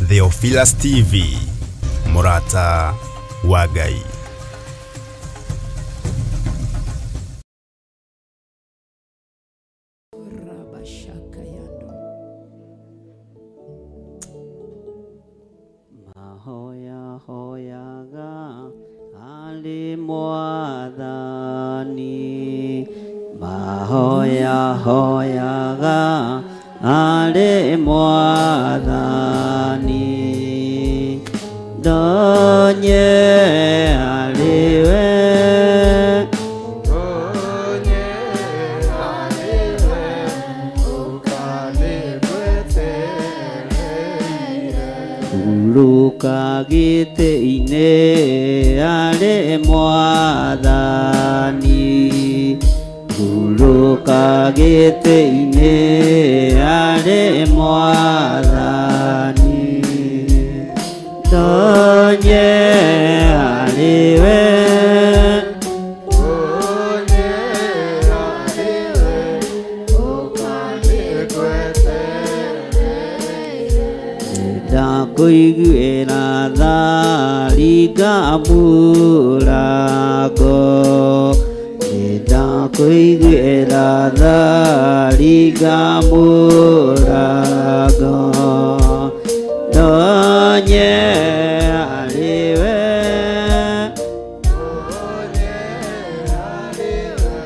Theophilus TV, Murata wa Ngai. Mahoya hoyaga ali mwathani, mahoya hoyaga ale mwathani, donye aliwe, donye aliwe, ukalibwete uluka gite-ine ale mwathani, uluka gite-ine ale mwathani, donye aliwe, donye aliwe, ukalibwete ndakuiguĩra tharinga mũrango, ndakuiguĩra tharinga mũrango, donye aliwe, donye aliwe,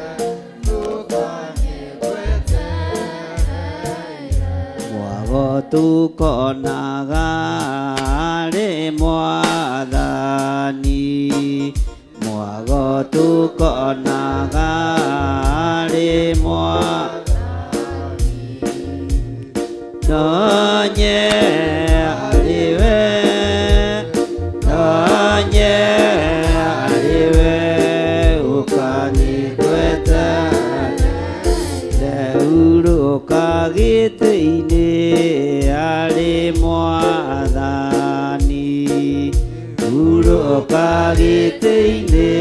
ukalibwete mwago tukonaga arĩ mwathani, mwago tukonaga arĩ mwathani, donye aliwe, donye aliwe, ukanigweta rĩurũka gĩtĩ-inĩ arĩ mwathani, urũka gĩtĩ-inĩ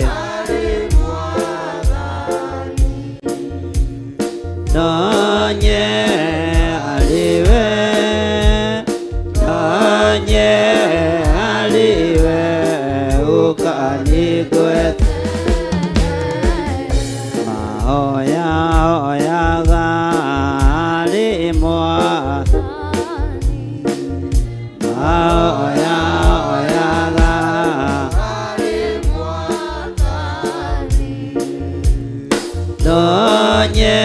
arĩ mwathani, donye aliwe, donye aliwe, ukanigweta mahoya hoyaga arĩ mwathani, mahoya hoyaga arĩ mwathani, donye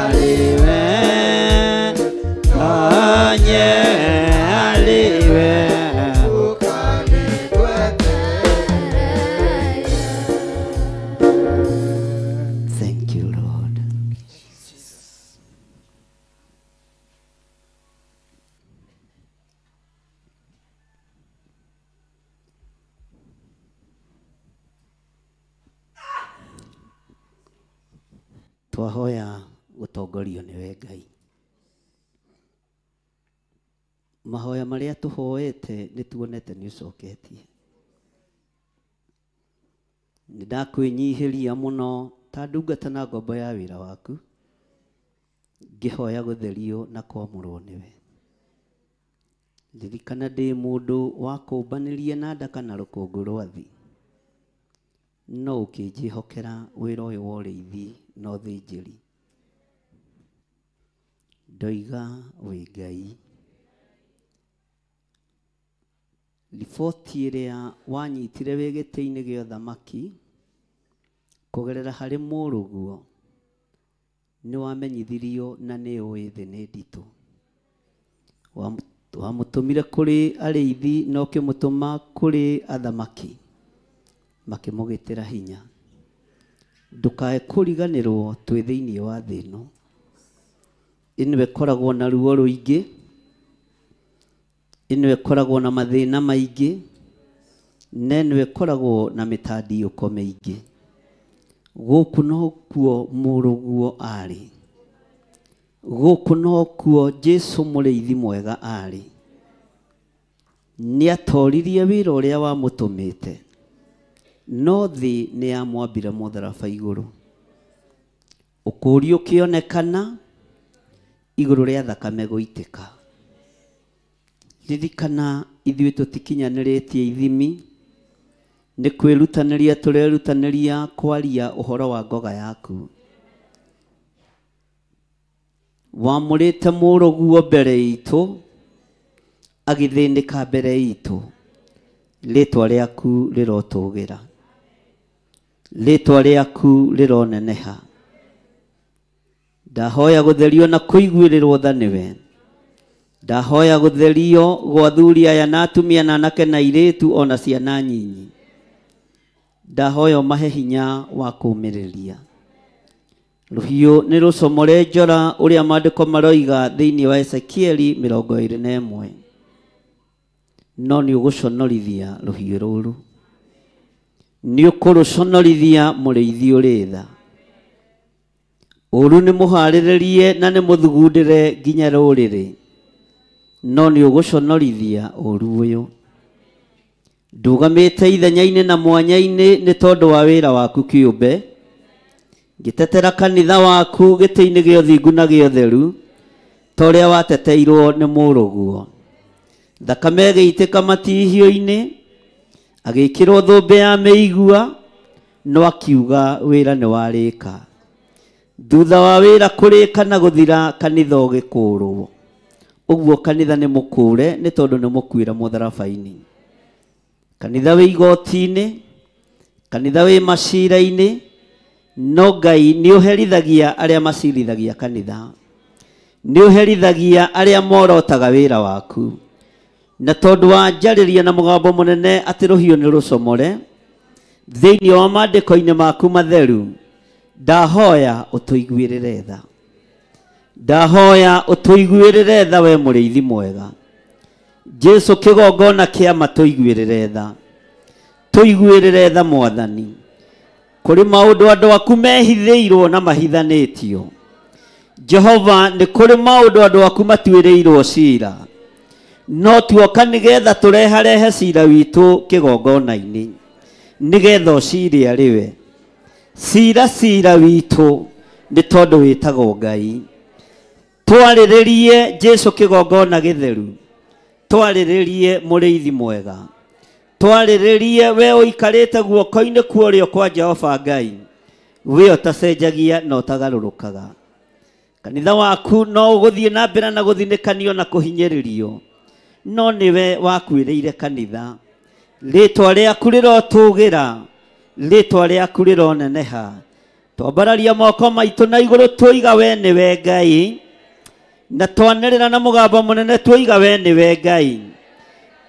aliwe, donye aliwe, ukalibwete. thank you Lord. Twahoya gutongorio niwe Ngai. Mahoya maria tuhoete nituonete ni ucoketie. Nindakwinyihĩria muno ta ndungata na ngombo ya wĩra waku, ngĩhoya gũtherio na kwamũrwo niwe. Ririkana ndĩ mũndũ wa kũmbanĩrie na ndaka na rũkũngũ rwa thĩ, no ũkĩnjĩhokera wĩra ũyũ wa ũrĩithi na ũthĩnjĩri. Ndoiga wĩ Ngai. Riboti ĩrĩa wanyitire wĩ gĩtĩ-inĩ gĩa ũthamaki kũgerera harĩ mũrũguo nĩ wamenyithirio na nĩ ũĩ thĩ nĩ nditũ. Wamũtũmire kũrĩ arĩithi na ũkĩmũtũma kũrĩ athamaki makĩmũgĩtĩra hinya. Ndũkae kũriganĩrwo twĩ thĩinĩ wa thĩ ĩno. Ĩno ĩkoragwo na ruo rũingĩ, ĩno ĩkoragwo na mathĩna maingĩ, na ĩno ĩkoragwo na mĩtandiũko mĩingĩ. Gũkũ nokuo mũrũguo arĩ. Gũkũ nokuo Jesu mũrĩithi mwega arĩ. Nĩatoririe wĩra ũrĩa wamũtũmĩte, no thĩ nĩyamwambire mũtharaba igũrũ. Ũkũũrio ũkĩonekana igũrũ rĩa thakame gũitĩka. Ririkana ithuĩ tũtikinyanĩrĩtie ithimi, nĩ kwĩrutanĩria tũrerutanĩria kwaria ũhoro wa ngoga yaku. Wamũrĩte mũrũguo mbere itũ, agĩthĩnĩka mbere itũ. Rĩtwa rĩaku rĩrotũgĩra, rĩtwa rĩaku rĩroneneha. Ndahoya gũtherio na kũiguĩrĩrwo tha nĩwe. Ndahoya gũtherio gwa athuri aya na atumia na anake na airĩtu ona ciana nyinyi. Ndahoya ũmahe hinya wa kũũmĩrĩria. Rũhiũ nĩ rũcomore njora ũrĩa maandĩko maroiga thĩinĩ wa Ezekieli 21. No nĩ ũgũconorithia rũhiũ rũrũ. Nĩ ũkũrũconorithia mũrĩithi ũrĩ tha. Ũru nĩ mũharĩrĩrie na nĩ mũthugundĩre nginya rũrĩrĩ. No nĩ ũgũconorithia ũru ũyũ. Ndũgamĩte ithenya-inĩ na mwanya-inĩ nĩ tondũ wa wĩra waku kĩũmbe. Ngĩtetera kanitha waku gĩtĩ-inĩ gĩa ũthingu na gĩa ũtheru, ta ũrĩa wateteirwo nĩ mũrũguo. Thakame ĩgĩitĩka matihio-inĩ, agĩkĩrwo thũmbĩ ya mĩigua, no akiuga wĩra nĩ warĩka. Thutha wa wĩra kũrĩka na gũthira, kanitha ũgĩkũũrwo. Ũguo kanitha nĩ mũkũũre nĩ tondũ nĩ mũkuĩra mũtharaba-inĩ. Kanitha wĩ igoti-inĩ, kanitha wĩ macira-inĩ, no Ngai nĩ ũherithagia arĩa macirithagia kanitha. Nĩ ũherithagia arĩa morotaga wĩra waku. Na tondũ wanjarĩria na mũgambo mũnene atĩ rũhiũ nĩ rũcomore, thĩinĩ wa maandĩko-inĩ maku matheru, ndahoya ũtũiguĩrĩre tha. Ndahoya ũtũiguĩrĩre tha we mũrĩithi mwega. Jesu kĩgongona kĩa ma tũiguĩrĩre tha. Tũiguĩrĩre tha Mwathani. Kũrĩ maũndũ andũ aku mehithĩirwo na mahithanĩtio. Jehova, nĩ kũrĩ maũndũ andũ aku matuĩrĩirwo cira. No tuoka nĩgetha tũreharehe cira witũ kĩgongona-inĩ, nĩgetha ũcire arĩwe. Cira witũ nĩ tondũ wĩtagwo Ngai. Twarĩrĩrie Jesu kĩgongona gĩtheru. Twarĩrĩrie mũrĩithi mwega. Twarĩrĩrie we ũikarĩte guoko-inĩ kwa ũrĩo kwa Jehova Ngai. We ũtacenjagia na ũtagarũrũkaga. Kanitha waku no ũgũthiĩ na mbere na gũthinĩkanio na kũhinyĩrĩrio. No nĩwe wakuĩrĩire kanitha. Rĩtwa rĩaku rĩrotũgĩra, rĩtwa rĩaku rĩroneneha. Twambararia moko maitũ na igũrũ twoiga we nĩwe Ngai. Na twanĩrĩra na mũgambo mũnene twoiga we nĩwe Ngai.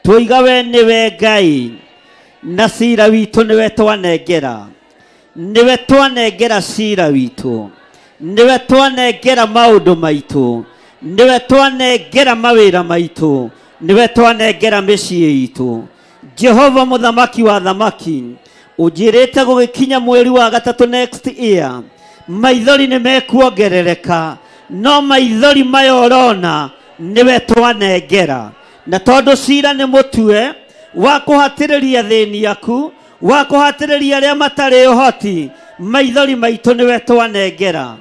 Twoiga we nĩwe Ngai. Na cira witũ nĩwe twanengera. Nĩwe twanengera cira witũ. Nĩwe twanengera maũndũ maitũ. Nĩwe twanengera mawĩra maitũ. Nĩwe twanengera mĩciĩ itũ. Jehova mũthamaki wa thamaki, ũnjĩrĩte gũgĩkinya mweri wa gatatũ next year, maithori nĩ mekuongerereka. No maithori maya ũrona nĩwe twanengera. Na tondũ cira nĩ mũtue wa kũhatĩrĩria thĩni aku, wa kũhatĩrĩria arĩa matarĩ ũhoti, maithori maitũ nĩwe twanengera.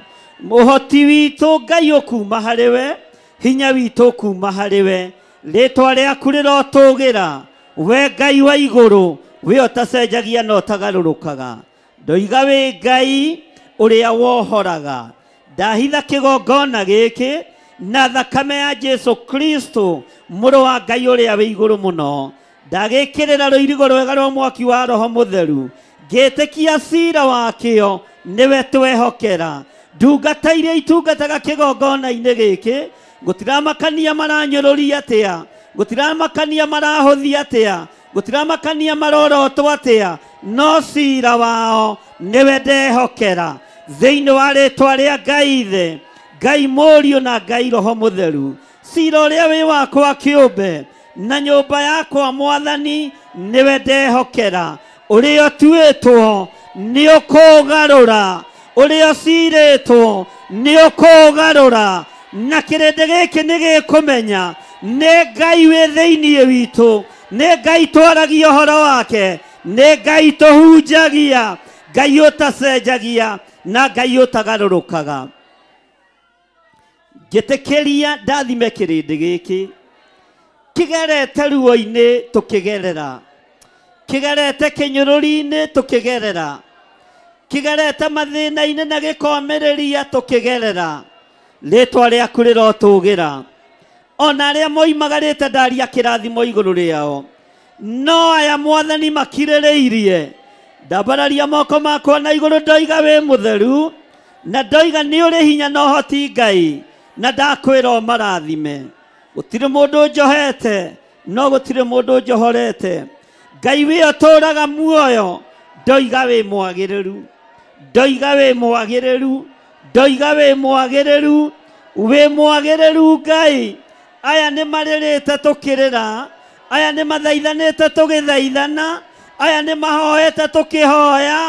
Ũhoti witũ Ngai ũkuma harĩwe, hinya witũ ũkuma harĩwe. Rĩtwa rĩaku rĩrotũgĩra, we Ngai wa igũrũ, we ũtacenjagia na ũtagarũrũkaga. Ndoiga wĩ Ngai ũrĩa wohoraga. Ndahitha kĩgongona gĩkĩ na thakame ya Jesu Kristo, mũrũ wa Ngai ũrĩa wĩ igũrũ mũno. Ndagĩkĩrĩra rũirigo rwega rwa mwaki wa Roho Mũtheru. Ngĩtĩkia cira wakĩo, nĩwe twehokera. Ndungata iria itungataga kĩgongona-inĩ gĩkĩ, gũtiramakania maranyũrũria atĩa, gũtiramakania marahũthia atĩa, gũtiramakania marorotwo atĩa, no cira wao nĩwe ndehokera. Thĩinĩ wa rĩtwa rĩa Ngai Ithe, Ngai Mũriũ na Ngai Roho Mũtheru, cira ũrĩa wĩ wakwa kĩũmbe na nyũmba yakwa Mwathani, nĩwe ndehokera. Ũrĩa ũtuĩtwo nĩ ũkũgarũra ũrĩa ũcirĩtwo nĩ ũkũgarũra na kĩrĩndĩ gĩkĩ nĩ gĩkũmenya nĩ Ngai wĩ thĩinĩ witũ nĩ Ngai twaragia ũhoro wake nĩ Ngai tũhunjagia Ngai ũtacenjagia na Ngai ũtagarũrũkaga. Ngĩtĩkĩria ndathime kĩrĩndĩ gĩkĩ kĩgerete ruo-inĩ tũkĩgerera kĩgerete kĩnyũrũri-inĩ tũkĩgerera kĩgerete mathĩna-inĩ na gĩkomereria tũkĩgerera rĩtwa rĩaku rĩrotũgĩra ona arĩa moimagarĩte ndaria kĩrathimo igũrũ rĩao no aya Mwathani makirĩrĩirie ndambararia moko makwa na igũrũ ndoiga wĩ mũtheru na ndoiga nĩ ũrĩ hinya na ũhoti Ngai na ndakwĩra marathime gũtirĩ mũndũ njohete no gũtirĩ mũndũ njohorete Ngai wĩ ũtũũraga muoyo ndoiga wĩ mwagĩrĩru ndoiga wĩ mwagĩrĩru ndoiga wĩ mwagĩrĩru wĩ mwagĩrĩru Ngai aya nĩ marĩrĩte tũkĩrĩra aya nĩ mathaithanĩte tũgĩthaithana aya nĩ mahoete tũkĩhoya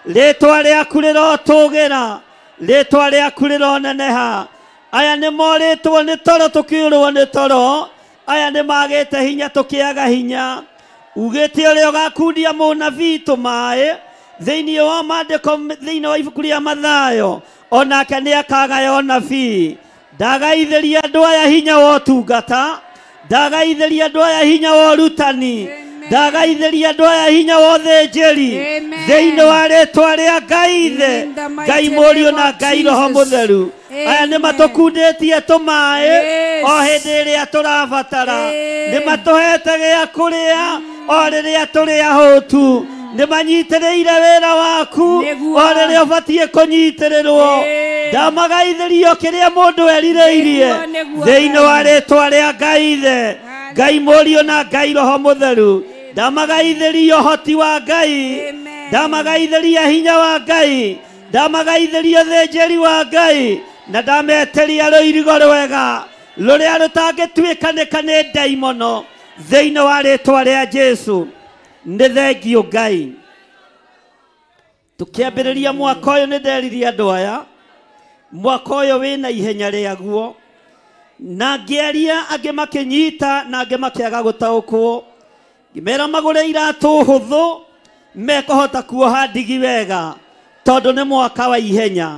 rĩtwa rĩaku rĩrotũgĩra rĩtwa rĩaku rĩroneneha aya nĩ morĩtwo nĩ toro tũkĩũrwo nĩ toro aya nĩ magĩte hinya tũkĩaga hinya ugĩte ũrĩa ũgakundia mũnabii tũmaĩ thĩinĩ wa maandĩko thĩinĩ wa ibuku rĩa Mathayo onake nĩ akagaya ũnabii ndagaithĩria andũ aya hinya wa ũtungata ndagaithĩria andũ aya hinya wa ũrutani ndagaithĩria andũ aya hinya wa ũthĩnjĩri thĩinĩ wa rĩtwa rĩa Ngai Ithe Ngai Mũriũ na Ngai Roho Mũtheru aya nĩ matũkundĩtie tũmaĩ o hĩndĩ ĩrĩa tũrabatara nĩ matũhete gĩa kũrĩa o rĩrĩa tũrĩ ahũtu nĩ manyitĩrĩire wĩra waku o rĩrĩa ũbatiĩ kũnyitĩrĩrwo ndamagaithĩrio kĩrĩa mũndũ erirĩirie thĩinĩ wa rĩtwa rĩa Ngai Ithe Ngai Mũriũ na Ngai Roho Mũtheru ndamagaithĩrio ũhoti wa Ngai ndamagaithĩria hinya wa Ngai ndamagaithĩria ũthĩnjĩri wa Ngai na ndameteria rũirigo rwega rũrĩa rũtangĩtuĩkanĩka nĩ ndaimono thĩinĩ wa rĩtwa rĩa Jesũ nĩ thengio Ngai. Tũkĩambĩrĩria mwaka ũyũ nĩ nderirie andũ aya mwaka ũyũ wĩna ihenya rĩaguo na ngĩaria angĩ makĩnyita na angĩ makĩaga gũtaũkwo ngĩmera magũre iratũ hũthũ mekũhota kuoha ndigi wega tondũ nĩ mwaka wa ihenya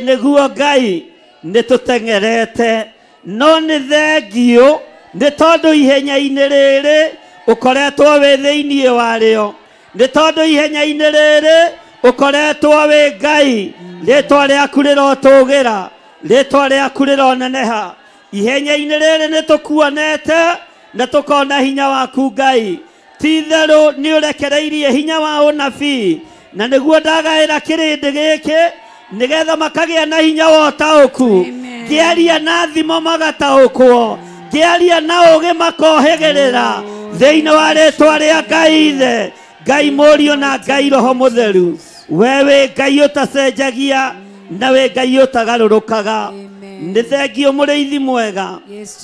nĩguo Ngai nĩ tũteng'erete no nĩ thengio nĩ tondũ ihenya-inĩ rĩrĩ ũkoretwo wĩ thĩinĩ warĩo nĩ tondũ ihenya-inĩ rĩrĩ ũkoretwo wĩ Ngai rĩtwa rĩaku rĩrotũgĩra rĩtwa rĩaku rĩroneneha ihenya-inĩ rĩrĩ nĩ tũkuonete na tũkona hinya waku Ngai ti-itherũ nĩ ũrekereirie hinya wa ũnabii na nĩguo ndagaĩra kĩrĩndĩ gĩkĩ nĩgetha makagĩa na hinya wa ũtaũku ngĩaria na thimo magataũkwo ngĩaria na ũũgĩ makohĩgĩrĩra thĩinĩ wa rĩtwa rĩa Ngai Ithe Ngai Mũriũ na Ngai Roho Mũtheru we wĩ Ngai ũtacenjagia na wĩ Ngai ũtagarũrũkaga nĩ thengio mũrĩithi mwega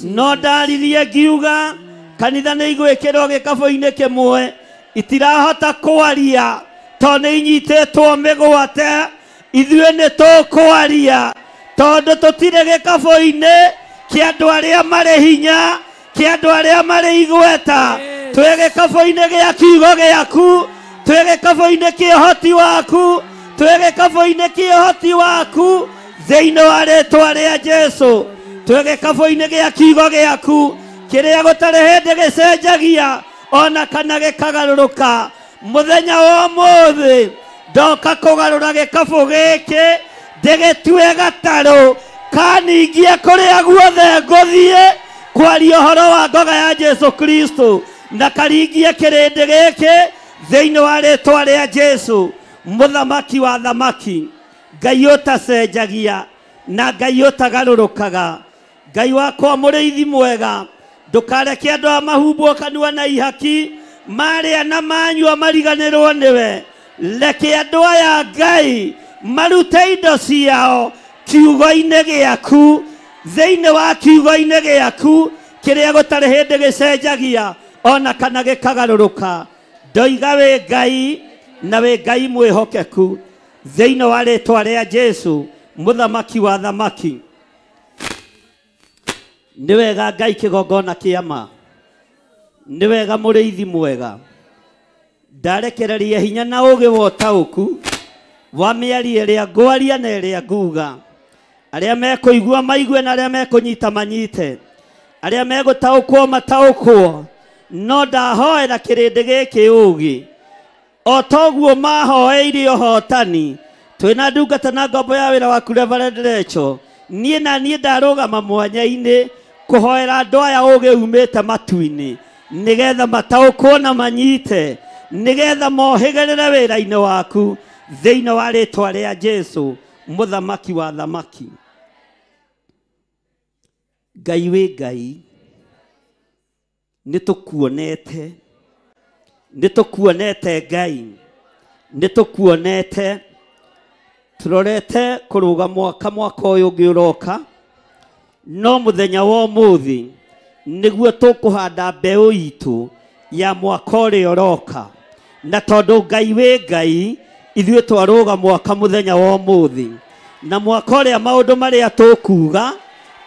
no ndaririe ngiuga kanitha nĩ igwĩkĩrwo gĩkabũ-inĩ kĩmwe itirahota kwaria tondũ nĩ inyitĩtwo mĩgwate ithuĩ nĩ tũkwaria tondũ tũtirĩ gĩkabũ-inĩ kĩa andũ arĩa marĩ hinya kĩa andũ arĩa marĩ igweta twĩ gĩkabũ-inĩ gĩa kiugo gĩaku twĩ gĩkabũ-inĩ kĩa ũhoti waku twĩ gĩkabũ-inĩ kĩa ũhoti waku thĩinĩ wa rĩtwa rĩa Jesũ twĩ gĩkabũ-inĩ gĩa kiugo gĩaku kĩrĩa gũtarĩ hĩndĩ gĩcenjagia ona kana gĩkagarũrũka mũthenya wa ũmũthĩ ndoka kũgarũra gĩkabũ gĩkĩ ndĩgĩtue gatarũ kaningie kũrĩa guothe ngũthiĩ kwaria ũhoro wa ngoga ya Jesũ Kristo na karingie kĩrĩndĩ gĩkĩ thĩinĩ wa rĩtwa rĩa Jesũ mũthamaki wa thamaki Ngai ũtacenjagia na Ngai ũtagarũrũkaga Ngai wakwa mũrĩithi mwega ndũkareke andũ a mahumbwo kanua na ihaki marĩa na manyua mariganĩrwo nĩwe reke andũ aya Ngai marute indo ciao kiugo-inĩ gĩaku thĩinĩ wa kiugo-inĩ gĩaku kĩrĩa gũtarĩ hĩndĩ gĩcenjagia ona kana gĩkagarũrũka ndoiga wĩ Ngai na we Ngai mwihokeku thĩinĩ wa rĩĩtwa rĩa Jesu mũthamaki wa thamaki. Nĩ wega Ngai kĩgongona kĩama, nĩ wega mũrĩithi mwega, ndarekereria hinya na ũũgĩ wa ũtaũku wa mĩario ĩrĩa ngwaria na ĩrĩa nguga. Arĩa mekũigua maigue na arĩa mekũnyita manyite, arĩa megũtaũkwo mataũkwo. No ndahoera kĩrĩndĩ gĩkĩ ũũgĩ, o toguo mahoeire ũhotani. Twĩna ndungata na ngombo ya wĩra waku Reverend Rachel, niĩ na niĩ ndarũgama mwanya-inĩ kũhoera andũ aya ũũgĩ umĩte matu-inĩ, nĩgetha mataũkwo na manyite, nĩgetha mohĩgĩrĩre wĩra-inĩ waku thĩinĩ wa rĩĩtwa rĩa Jesu mũthamaki wa thamaki. Ngai wĩ Ngai, nĩtũkuonete, nĩtũkuonete Ngai, nĩtũkuonete. Turorete kũrũga mwaka ũyũ ũngĩ ũroka, no mũthenya wa ũmũthĩ nĩguo tũkũhanda mbeũ itũ ya mwaka ũrĩa ũroka. Na tondũ Ngai wĩ Ngai, ithuĩ twarũga mwaka mũthenya wa ũmũthĩ, na mwaka ũrĩa maũndũ marĩa tũkuga,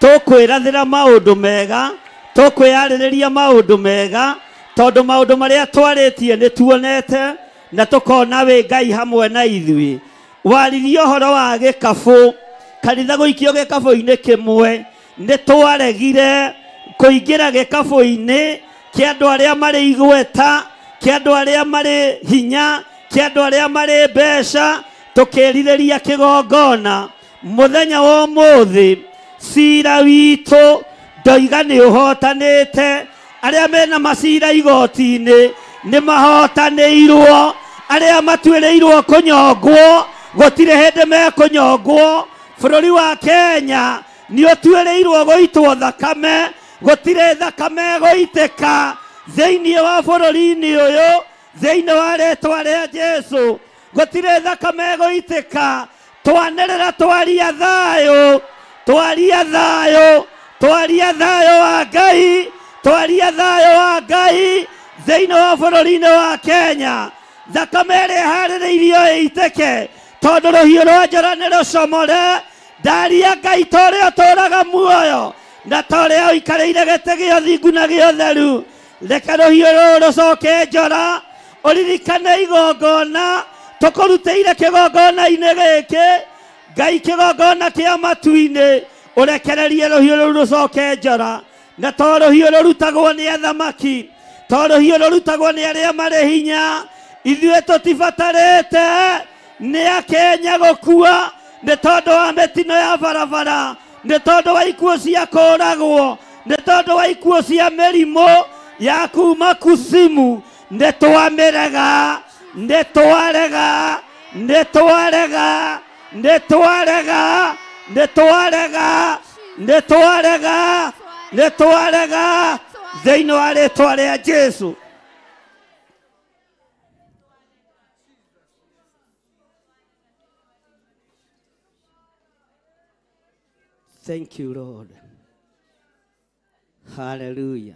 tũkwĩrathĩra maũndũ mega, tũkwĩyarĩrĩria maũndũ mega, tondũ maũndũ marĩa twarĩtie nĩtuonete na tũkona wĩ Ngai hamwe na ithuĩ. Waririe ũhoro wa gĩkabũ, kanitha gũikio gĩkabũ-inĩ kĩmwe, nĩtwaregire kũingĩra gĩkabũ-inĩ kĩa andũ arĩa marĩ igweta, kĩa andũ arĩa marĩ hinya, kĩa andũ arĩa marĩ mbeca, tũkĩrirĩria kĩgongona. Mũthenya wa ũmũthĩ cira witũ ndoiga nĩ ũhotanĩte. Arĩa mena macira igoti-inĩ nĩ mahotanĩirwo, arĩa matuĩrĩirwo kũnyongwo gũtirĩ hĩndĩ mekũnyongwo. Bũrũri wa Kenya nĩ ũtuĩrĩirwo gũitwo thakame, gũtirĩ thakame gũitĩka thĩinĩ wa bũrũri-inĩ ũyũ, thĩinĩ wa rĩĩtwa rĩa Jesu gũtirĩ thakame gũitĩka. Twanĩrĩra twaria thayũ, twaria thayũ, twaria thayũ wa Ngai, twaria thayũ wa Ngai thĩinĩ wa bũrũri-inĩ wa Kenya. Thakame ĩrĩa harĩrĩirio ĩitĩke, tondũ rũhiũ rwa njora nĩ rũcomore. Ndaria Ngai ta ũrĩa ũtũũraga muoyo na ta ũrĩa ũikarĩire gĩtĩ gĩa ũthingu na gĩa ũtheru. Reke rũhiũ rũrũ rũcoke njora, ũririkane igongona tũkũrutĩire kĩgongona-inĩ gĩkĩ. Ngai kĩgongona kĩa matu-inĩ, ũrekererie rũhiũ rũrũ rũcoke njora. Na to rũhiũ rũrutagwo nĩ athamaki, to rũhiũ rũrutagwo nĩ arĩa marĩ hinya. Ithuĩ tũtibatarĩte nĩ Akenya gũkua nĩ tondũ wa mĩtino ya barabara, nĩ tondũ wa ikuũ cia kũũragwo, nĩ tondũ wa ikuũ cia mĩrimũ ya kuma kusimu. Nĩ twamĩrega, nĩ twarega, nĩ twarega, nĩ twarega, nĩ twarega, nĩ twarega, nĩ twarega thĩinĩ wa rĩĩtwa rĩa Jesu. Thank you, Lord. Hallelujah.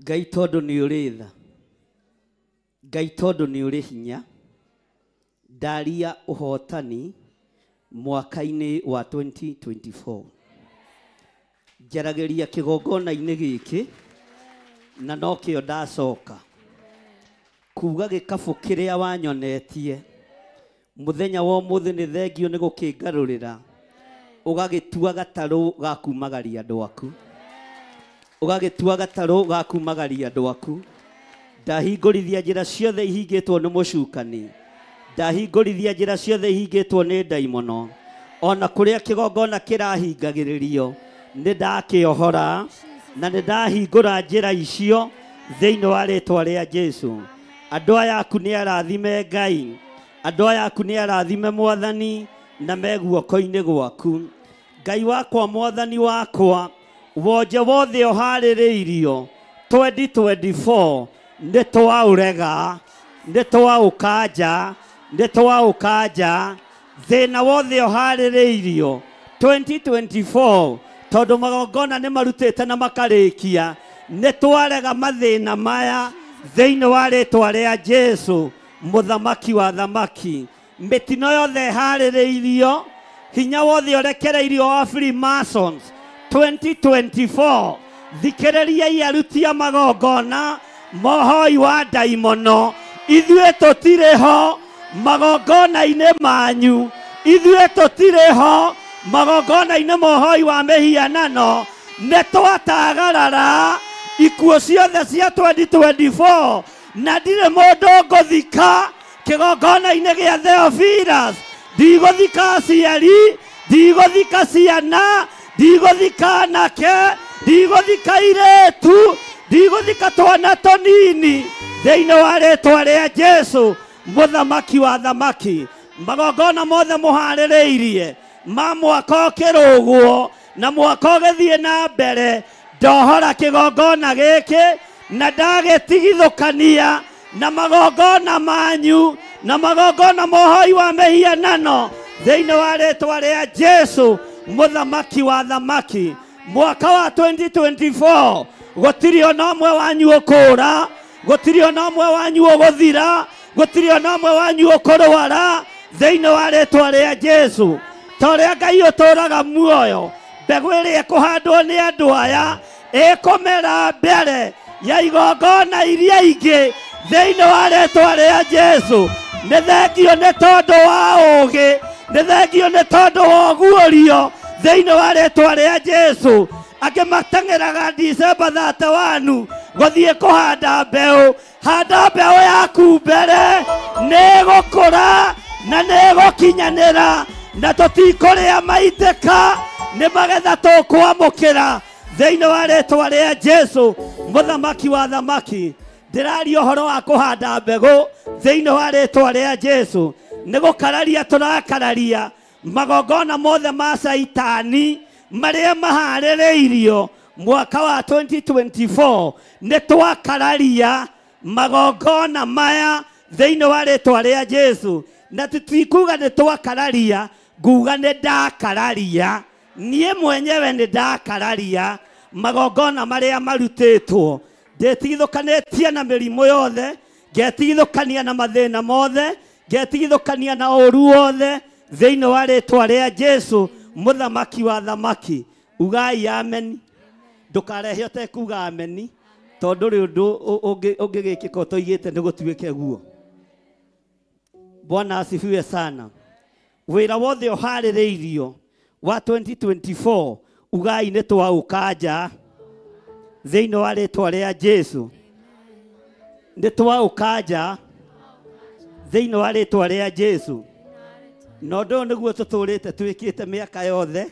Ngai tondũ nĩ ũrĩ tha, Ngai tondũ nĩ ũrĩ hinya, ndaria ũhotani mwaka-inĩ wa 2024. Njaragĩria kĩgongona-inĩ gĩkĩ na no kĩo ndacoka kuuga gĩkabũ kĩrĩa wanyonetie mũthenya wa ũmũthĩ. Nĩ thengio nĩ gũkĩngarũrĩra, ũgagĩtua gatarũ ga kumagaria andũ aku, ũgagĩtua gatarũ ga kumagaria andũ aku. Ndahingũrithia njĩra ciothe ihingĩtwo nĩ mũcukani, ndahingũrithia njĩra ciothe ihingĩtwo nĩ ndaimono. Ona kũrĩa kĩgongona kĩrahingagĩrĩrio nĩ ndakĩohora na nĩ ndahingũra njĩra icio thĩinĩ wa rĩĩtwa rĩa Jesu. Andũ aya aku nĩ arathime Ngai, andũ aya aku nĩ arathime Mwathani na me guoko-inĩ gwaku. Ngai wakwa, Mwathani wakwa, wonje wothe ũharĩrĩirio 2024 nĩ twaũrega, nĩ twaũkanja, nĩ twaũkanja. Thĩna wothe ũharĩrĩirio 2024 tondũ magongona nĩ marutĩte na makarĩkia, nitwarega mathina maya thĩinĩ wa rĩtwa rĩa Jesu mũthamaki wa thamaki. Mĩtino yothe harĩrĩirio, hinya wothe ũrekereirio wa Freemasons 2024, thikĩrĩriai aruti a magongona, mohoi wa ndaimono, ithuĩ tũtirĩ ho magongona-inĩ manyu, ithuĩ tũtirĩ ho magongona-inĩ mohoi wa mĩhianano, nĩtwatagarara ikuũ ciothe cia 2024, na ndirĩ mũndũ ngũthika kĩgongona-inĩ gĩa Theophilus. Ndigũthika aciari, ndigũthika ciana, ndigũthika anake, ndigũthika airĩtu, ndigũthika twana tũnini, thĩinĩ wa rĩtwa rĩa Jesu mũthamaki wa thamaki. Magongona mothe mũharĩrĩirie ma mwaka ũkĩrũgwo na mwaka ũgĩthiĩ na mbere, ndohora kĩgongona gĩkĩ na ndagĩtigithũkania na magongona manyu na magongona mohoi wa mĩhianano thĩinĩ wa rĩtwa rĩa Jesu mũthamaki wa thamaki. Mwaka wa 2024 gũtirĩ ona ũmwe wanyu ũkũra, gũtirĩ ona ũmwe wanyu ũgũthira, gũtirĩ ona ũmwe wanyu ũkũrwara thĩinĩ wa rĩtwa rĩa Jesu. Torĩa Ngai ũtũraga muoyo, mbegũ ĩrĩa ĩkũhandwo nĩ andũ aya ĩkũmera mbere ya igongona iria ingĩ thĩinĩ wa rĩtwa rĩa Jesu. Nĩ thengio nĩ tondũ wa ũũgĩ, nĩ thengio nĩ tondũ wa ũguũrio thĩinĩ wa rĩtwa rĩa Jesu. Angĩ mateng'eraga December 31 gũthiĩ kũhanda mbeũ. Handa mbeũ yaku mbere, nĩ gũkũra na nĩ gũkinyanĩra, na tũtikũrĩa maitĩka, nĩ magetha tũkwamũkĩra thĩinĩ wa rĩtwa rĩa Jesu mũthamaki wa thamaki. Ndĩraria ũhoro wa kũhanda mbegũ thĩinĩ wa rĩtwa rĩa Jesu. Nĩ gũkararia tũrakararia magongona mothe ma Saitani marĩa maharĩrĩirio mwaka wa 2024. Nĩ twakararia magongona maya thĩinĩ wa rĩtwa rĩa Jesu. Na tũtikuga nĩ twakararia, nguga nĩ ndakararia, niĩ mwenyewe nĩ ndakararia magongona marĩa marutĩtwo. Ndetigithũkanĩtie na mĩrimũ yothe, ngetigithũkania na mathĩna mothe, ngetigithũkania na ũru wothe thĩinĩ wa rĩtwa rĩa Jesu mũthamaki wa thamaki. Ugai amen. Ndũkarehe ũtekuga amen, tondũ rĩ ũndũ ũngĩgĩkĩka ũtoigĩte nĩ gũtuĩke guo. Bwana asifiwe sana. Wĩra wothe ũharĩrĩirio wa 2024, ugai nĩ twaũkanja thĩinĩ wa rĩtwa rĩa Jesu. Nĩ twaũkanja thĩinĩ wa rĩtwa rĩa Jesu. Na ũndũ nĩguo tũtũrĩte twĩkĩte mĩaka yothe,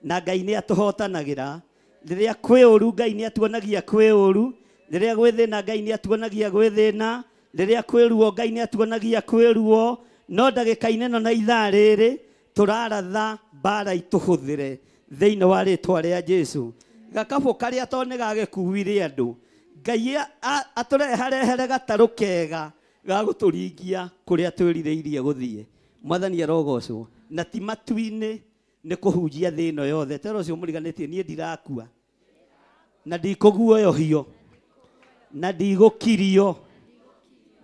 na Ngai nĩ atũhotanagĩra. Rĩrĩa kwĩ ũru Ngai nĩ atuonagia kwĩ ũru, rĩrĩa gwĩ thĩna Ngai nĩ atuonagia gwĩ thĩna, rĩrĩa kwĩ ruo Ngai nĩ atuonagia kwĩ ruo. No ndagĩka-inĩ ĩno na ithaa rĩrĩ tũraratha mbara itũhũthĩre thĩinĩ wa rĩtwa rĩa Jesu. Gakabũ karĩa to nĩ gagĩkuire andũ, Ngai atũrehere gatarũ kega ga gũtũringia kũrĩa twĩrirĩirie gũthiĩ. Mwathani arogocwo. Na ti matu-inĩ, nĩ kũhunjia thĩ ĩno yothe. Tero ũcio mũriganĩtie, niĩ ndirakua na ndikũguoyohio na ndigũkirio.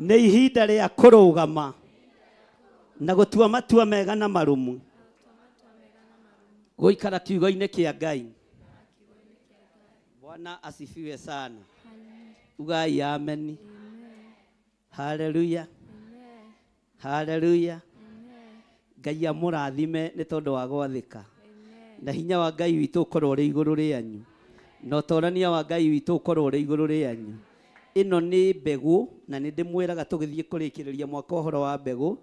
Nĩ ihinda rĩa kũrũgama na gũtua matua mega na marũmu, gũikara kiugo-inĩ kĩa Ngai. Bwana asifiwe sana. Ugai amen. Hallelujah. Hallelujah. Ngai amũrathime nĩ tondũ wa gwathĩka. Na hinya wa Ngai witũ ũkorwo ũrĩ igũrũ rĩanyu, na ũtorania wa Ngai witũ ũkorwo ũrĩ igũrũ rĩanyu. Ĩno nĩ mbegũ, na nĩ ndĩmwĩraga tũgĩthiĩ kũrĩkĩrĩria mwaka ũhoro wa mbegũ.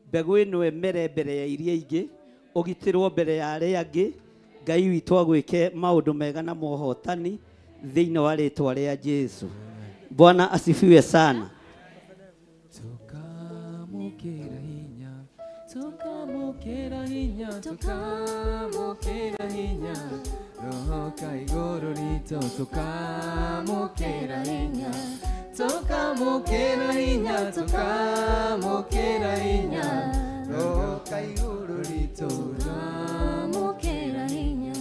Mbegũ ĩno emere mbere ya iria ingĩ, ũgitĩrwo mbere ya arĩa angĩ. Ngai witũ agwĩke maũndũ mega na mohotani thĩinĩ wa rĩtwa rĩa Jesu. Bwana asifiwe sana. Tukamukĩra hinya, tukamukĩra hinya, tukamukĩra hinya, Roho ka igũrũ ritũ, tukamukĩra hinya, tukamukĩra hinya, tukamukĩra hinya, Roho ka igũrũ ritũ, tukamukĩra hinya,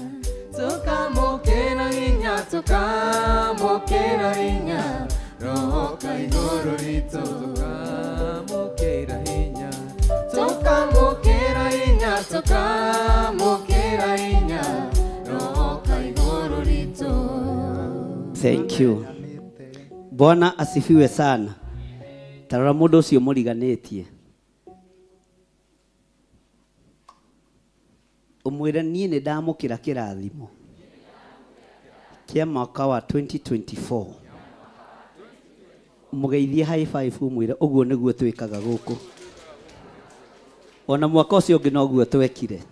tukamukĩra tukamukira hinya, tukamukira hinya, Roho wa iguru ritu, tukamukira hinya, tukamukira hinya, tukamukira hinya, Roho wa iguru ritu. Thank you. Bwana asifiwe sana. Tarora mundu ucio muriganetie. Umwire nie ni ndamukira kirathimo kia mwaka wa 2024. Mugeithie high five umwire uguo niguo twikaga guku. Ona mwaka ucio ungi noguo twekire.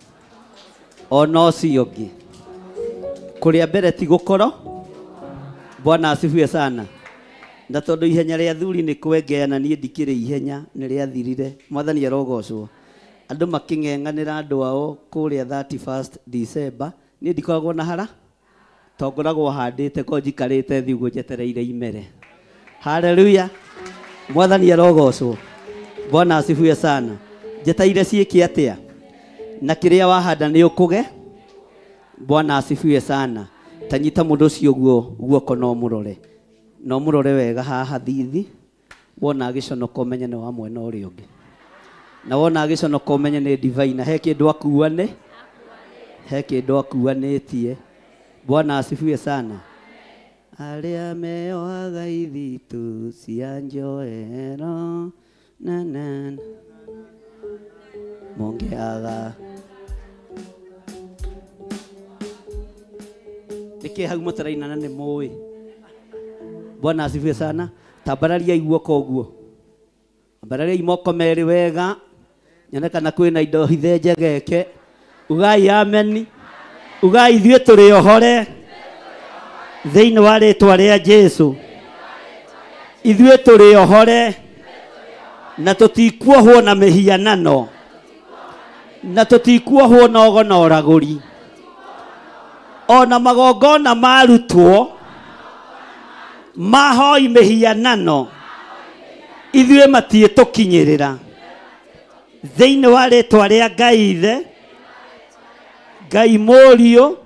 Ona ucio ungi kuria mbere ti gukoro. Bwana asifiwe sana. Na tondu ihenya ria thuri ni kwengeana nie ndikire ihenya ni ria thirire. Mwathani arogocwo. Andu making'eng'anira andu ao kuria 31st December ni ndikoragwo na hara tongoragwo handite ko njikarite thi uguo njetereire imere. Haleluya. Mwathani arogocwo. Bwana asifiwe sana. Njeteire ciiki atia na kiria wahanda ni ukuge. Bwana asifiwe sana. Tanyita mundu ucio guoko no murore wega haha thithi. Wona agiconoka umenye ni wa mwena uria ungi. Na wona agiconoka umenye ni divine. He kindu akuane, he kindu akuanetie. Bwana asifiwe sana. Aria meoaga ithitu cia njoero na mongeaga niki hau mutaraina na ni mui. Bwana asifiwe sana. Tambararia iguoko uguo, tambararia imoko meri wega, nyonekana kwina indo hithe njegeke. Ugai ameni, ugaiithue turi ohore thiini wa ritwa ria Jesu. Ithue turi ohore na tutikuohwo na mihianano, na tutikuohwo na ogona oraguri. Ona magongona marutwo mahoi mihianano ithue matie tukinyirira thiini wa ritwa ria Ngai Ithe, Ngai Murio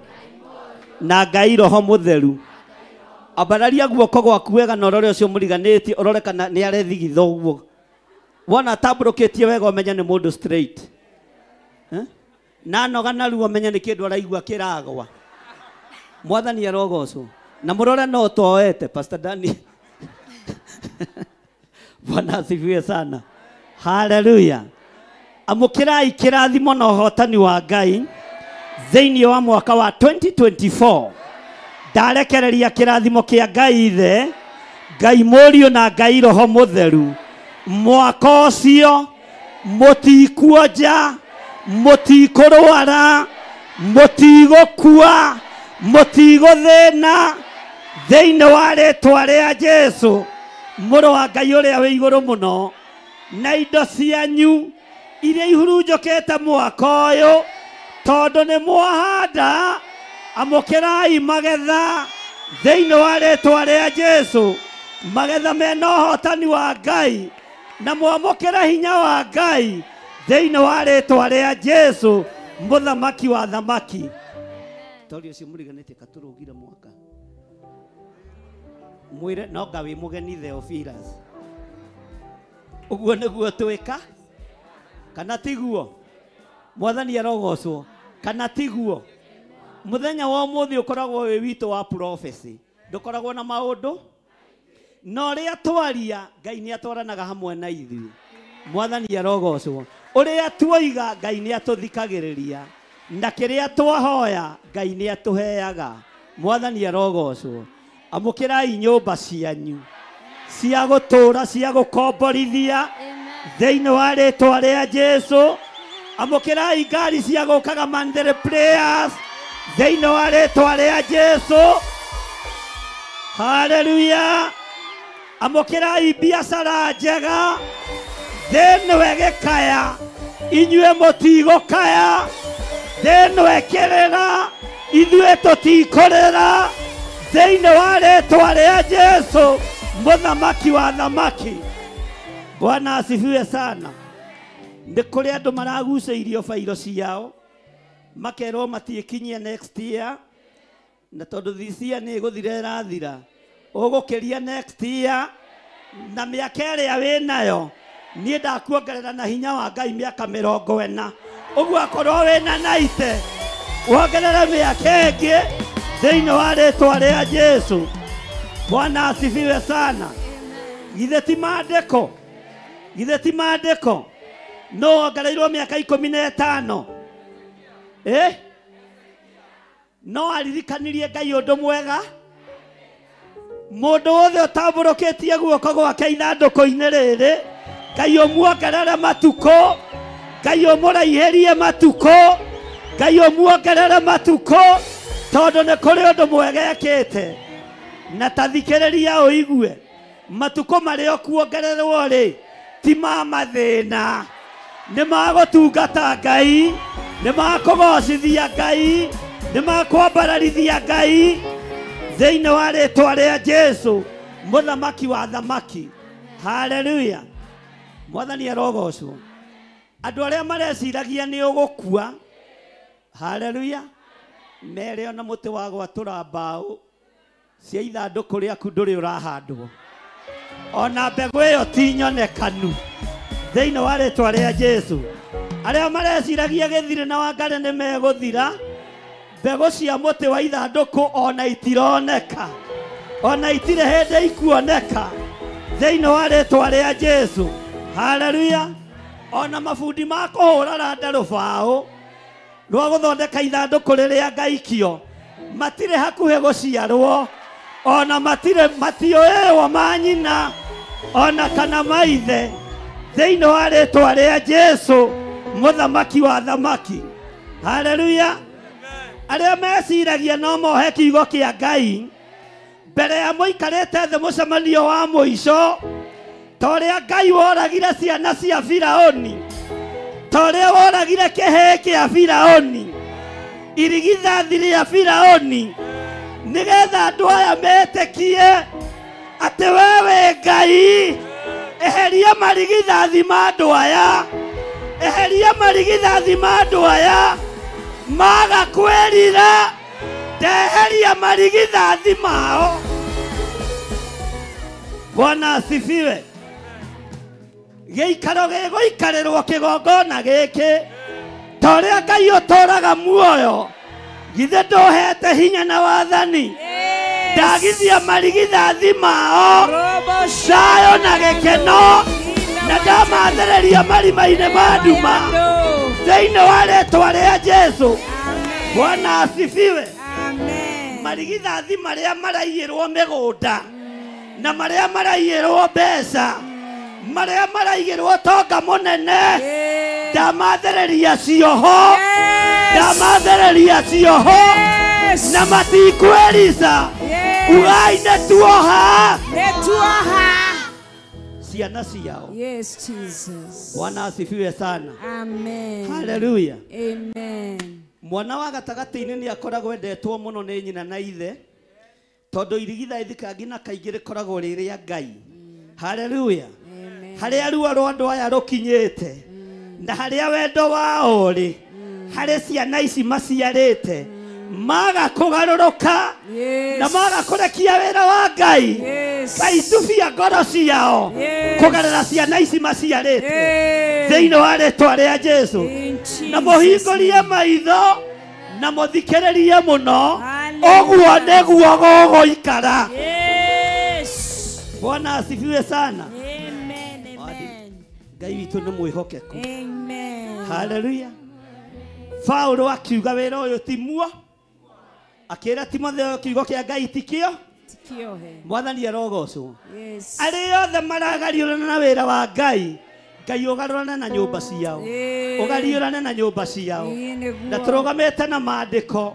na Ngai Roho Mutheru. Ambararia guoko gwaku wega na orore ucio muriganetie, orore kana ni arethigitha uguo. Wona tamburukitie wega umenya ni mundu straight. Na nogana ruo umenya ni kindu araigua kiragwa. Mwathani arogocwo. Na murore no toete Pastor Dani. Bwana asifiwe sana. Haleluya. Amukirai kirathimo na uhotani wa Ngai thiini wa mwaka wa 2024. Ndarekereria kirathimo kia Ngai Ithe, Ngai Murio na Ngai Roho Mutheru. Mwaka ucio mutikuonja, mutikurwara, mutigukua, mutiguthina thiini wa ritwa ria Jesu. Muru wa Ngai uria wi iguru muno na indo cianyu iria ihurunjukite mwaka uyu tondu ni mwahanda. Amukirai magetha thiini wa ritwa ria Jesu. Magetha mena uhotani wa Ngai na mwamukira hinya wa Ngai thiini wa ritwa ria Jesu, muthamaki wa thamaki. Tori ucio muriganite katurugire mwaka mwire no gawi mugeni Theophilus. Uguo niguo twika kana tiguo? Mwathani arogocwo. Kana tiguo? Muthenya wa umuthi ukoragwo wi witu wa prophecy. Ndukoragwo na maundu no ria twaria Ngai ni atwaranaga hamwe na ithui. Mwathani arogocwo. Uria tuoiga Ngai ni atuthikagiriria, na kiria twahoya Ngai ni atuheaga. Mwathani arogocwo. Amukirai nyumba cianyu cia gutura cia gukomborithia thiini wa ritwa ria Jesu. Amukirai ngari cia gukaga mandere prayers thiini wa ritwa ria Jesu. Haleluya. Amukirai biashara njega thiini wa gikaya, inyue mutigukaya thiini wa kirira, ithue tutikurira thiini wa ritwa ria Jesu, muthamaki wa thamaki. Bwana asifiwe sana. Ndi kuri andu maraguceirio failo ciao makerwo matikinyie next year, na tondu thisia nä gå thira ĩrathira å gå kä ria next year na mä aka ä rä a wä nayo niä ndakuongerera na hinya wa Ngai mä aka 40 å guo akorwo wä na 90 wongerere mä aka ä ngä thä-inä wa rĩtwa rĩa Jesu. Bwana asifiwe sana. Githĩ ti maandĩko, githĩ ti maandĩko no wongereirwo mä aka 15 no aririkanirie Ngai å ndå mwega. Mũndũ wothe ũtambũrũkĩtie guoko gwake ithandũkũ-inĩ rĩrĩ, Ngai ũmuongerere matukũ, Ngai ũmũraihĩrie matukũ, Ngai ũmuongerere matukũ, tondũ nĩ kũrĩ ũndũ mwega ekĩte. Na tathikĩrĩria ũigue matukũ marĩa ũkuongererwo rĩ ti ma mathĩna, nĩ ma gũtungata Ngai, nĩ ma kũgocithia Ngai, nĩ ma kwambararithia Ngai thĩinĩ wa rĩtwa rĩa Jesu mũthamaki wa thamaki. Haleluya. Mwathani arogocwo. Andũ arĩa mareciragia nĩ ũgũkua, haleluya, mere ona mũtĩ wa gwatũra mbaũ cia ithandũkũ rĩaku ndũrĩ ũrahandwo, ona mbegũ ĩyo ti nyonekanu thĩinĩ wa rĩtwa rĩa Jesu. Arĩa mareciragia gĩthirĩ na Wangari nĩ megũthira, mbegũ cia mũtĩ wa ithandũkũ ona itironeka, ona itirĩ hĩndĩ ikuoneka thĩinĩ wa rĩtwa rĩa Jesu. Haleluya. Ona mabundi ma kũhũra randa rũbaũ rwa gũthondeka ithandũkũ rĩrĩa ngaikio matirĩ hakuhĩ gũciarwo, ona matiũĩwo manyina ona kana maithe thĩinĩ wa rĩtwa rĩa Jesu mũthamaki wa thamaki. Haleluya. Arĩa meciragia no mohe kiugo kĩa Ngai mbere ya mũikarĩte thĩ mũcemanio wa mũico, ta ũrĩa Ngai woragire ciana cia Firaũni, ta ũrĩa woragire kĩhĩĩ kĩa Firaũni, irigithathi rĩa Firaũni, nĩgetha andũ aya metĩkie atĩ we wĩ Ngai. Eheria marigithathi ma andũ aya, eheria marigithathi ma andũ aya maga kwĩrira, ndeheria marigithathi mao. Bwana asifiwe. Gĩikaro gĩgũikarĩrwo kĩgongona gĩkĩ ta ũrĩa Ngai ũtũũraga muoyo, githĩ ndũhete hinya na wathani, ndagithia marigithathi mao thayũ na gĩkeno, na ndamathereria marima-inĩ ma nduma thĩinĩ wa rĩtwa rĩa Jesu. Bwana asifiwe. Marigithathi marĩa maraiyĩrwo mĩgũnda na marĩa maraiyĩrwo mbeca, marĩa maraiyĩrwo tonga mũnene, ndamathereria cioho, ndamathereria cioho na matikwĩrica. Ugai nĩtuoha ciana ciao. Yes, Jesus. Bwana asifiwe sana. Amen. Haleluya. Amen. Mwana wa gatagatĩ-inĩ nĩ akoragwo endetwo mũno nĩ nyina na ithe, tondũ irigithathi kaingĩ na kaingĩ rĩkoragwo rĩrĩa Ngai. Haleluya. Harĩa ruo rwa andũ aya rũkinyĩte na harĩa wendo wao rĩ, harĩ ciana ici maciarĩte maga kũgarũrũka na maga kũrekia wĩra wa Ngai, Ngai tubia ngoro ciao kũgarũra ciana ici maciarĩte thĩinĩ wa rĩtwa rĩa Jesu. Na mũhingũrie maitho na mũthikĩrĩrie mũno, ũguo nĩguo gũgũikara. Bwana asifiwe sana. Ngai witũ nĩ mwĩhokeku. Haleluya. Paulo akiuga wĩra ũyũ ti muo, akĩra Timotheo kiugo kĩa Ngai tikio. Mwathani arogocwo. Arĩa othe maragariũrana na wĩra wa Ngai, Ngai ũgarũrane na nyũmba ciao, ũgariũrane na nyũmba ciao. Na tũrũgamĩte na maandĩko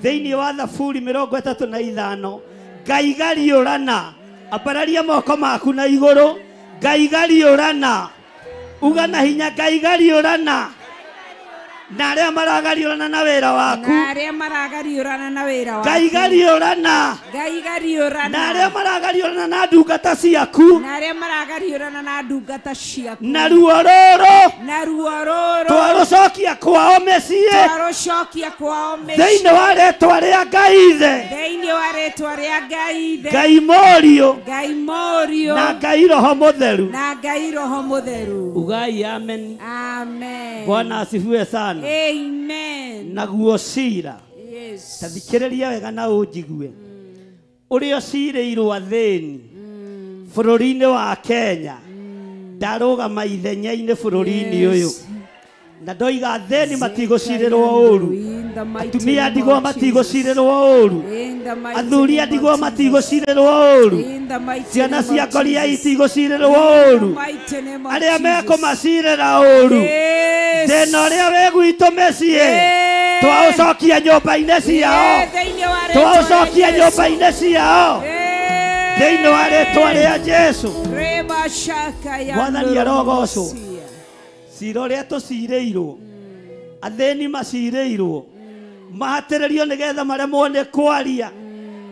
thĩinĩ wa Thaburi 35, Ngai gariũrana. Ambararia moko maku na igũrũ, Ngai gariũrana. Uga na hinya, Ngai gariũrana. na arĩa maragariũrana na wĩra waku na arĩa maragariũrana na wĩra waku Ngai gariũrana Ngai gariũrana na arĩa maragariũrana na ndungata ciaku na arĩa maragariũrana na ndungata ciaku na ruo rũrũ twarũcokia kwao mĩciĩ twarũcokia kwao mĩciĩ thĩinĩ wa rĩĩtwa rĩa Ngai Ithe thĩinĩ wa rĩĩtwa rĩa Ngai Ithe Ngai Mũriũ Ngai Mũriũ na Ngai Roho Mũtheru na Ngai Roho Mũtheru ugai amen amen Bwana asifiwe sana amen naguo cira yes tathikĩrĩria wega na ũnjigue ũrĩa cirĩirwo athĩni bũrũri-inĩ wa Kenya ndarũgama ithenya-inĩ bũrũri-inĩ ũyũ na ndoiga athĩni matigũcirĩrwo ũru atumia a ndigwa matigũcirĩrwo ũru athuri a ndigwa matigũcirĩrwo ũru ciana cia ngoria itigũcirĩrwo ũru arĩa mekũmacirĩra ũru thĩna ũrĩa wĩ gwitũ mĩciĩ twaũcokia nyũmba-inĩ ciao twaũcokia nyũmba-inĩ ciao thĩinĩ wa rĩĩtwa rĩa Jesũ Mwathani arogocwo cira ũrĩa tũcirĩirwo athĩni macirĩirwo mahatĩrĩrio nĩgetha maremwo nĩ kwaria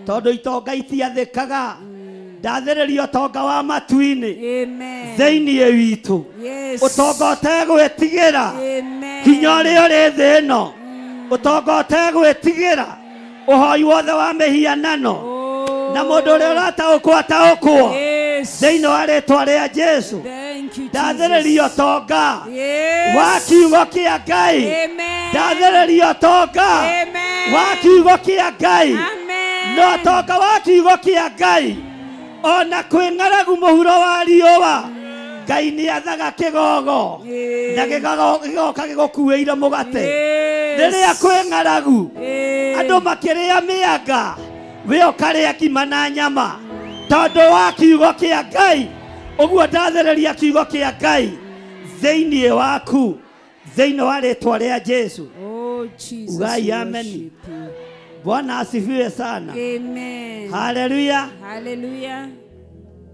tondũ itonga itiathĩkaga ndathĩrĩrio ũtonga wa matu-inĩ thĩinĩ witũ ũtonga ũtegwĩtigĩra hinya ũrĩa ũrĩ thĩ ĩno ũtonga ũtegwĩtigĩra ũhoi wothe wa mĩhianano na mũndũ ũrĩa ũrataũkwo ataũkwo thĩinĩ wa rĩĩtwa rĩa Jesũ ndathĩrĩrio ũtonga wa kiugo kĩa Ngai ndathĩrĩrio ũtonga wa kiugo kĩa Ngai no ũtonga wa kiugo kĩa Ngai ona kwĩ ng'aragu mũhuro wa riũa Ngai nĩ athaga kĩgogo na gĩgoka gĩgũkuĩire mũgate rĩrĩa kwĩ ng'aragu andũ makĩrĩa mĩanga we ũkarĩa ngima na nyama tondũ wa kiugo kĩa Ngai ũguo ndathĩrĩria kiugo kĩa Ngai thĩinĩ waku thĩinĩ wa rĩĩtwa rĩa Jesũ ugai amen Bwana asifiwe sana amen haleluya haleluya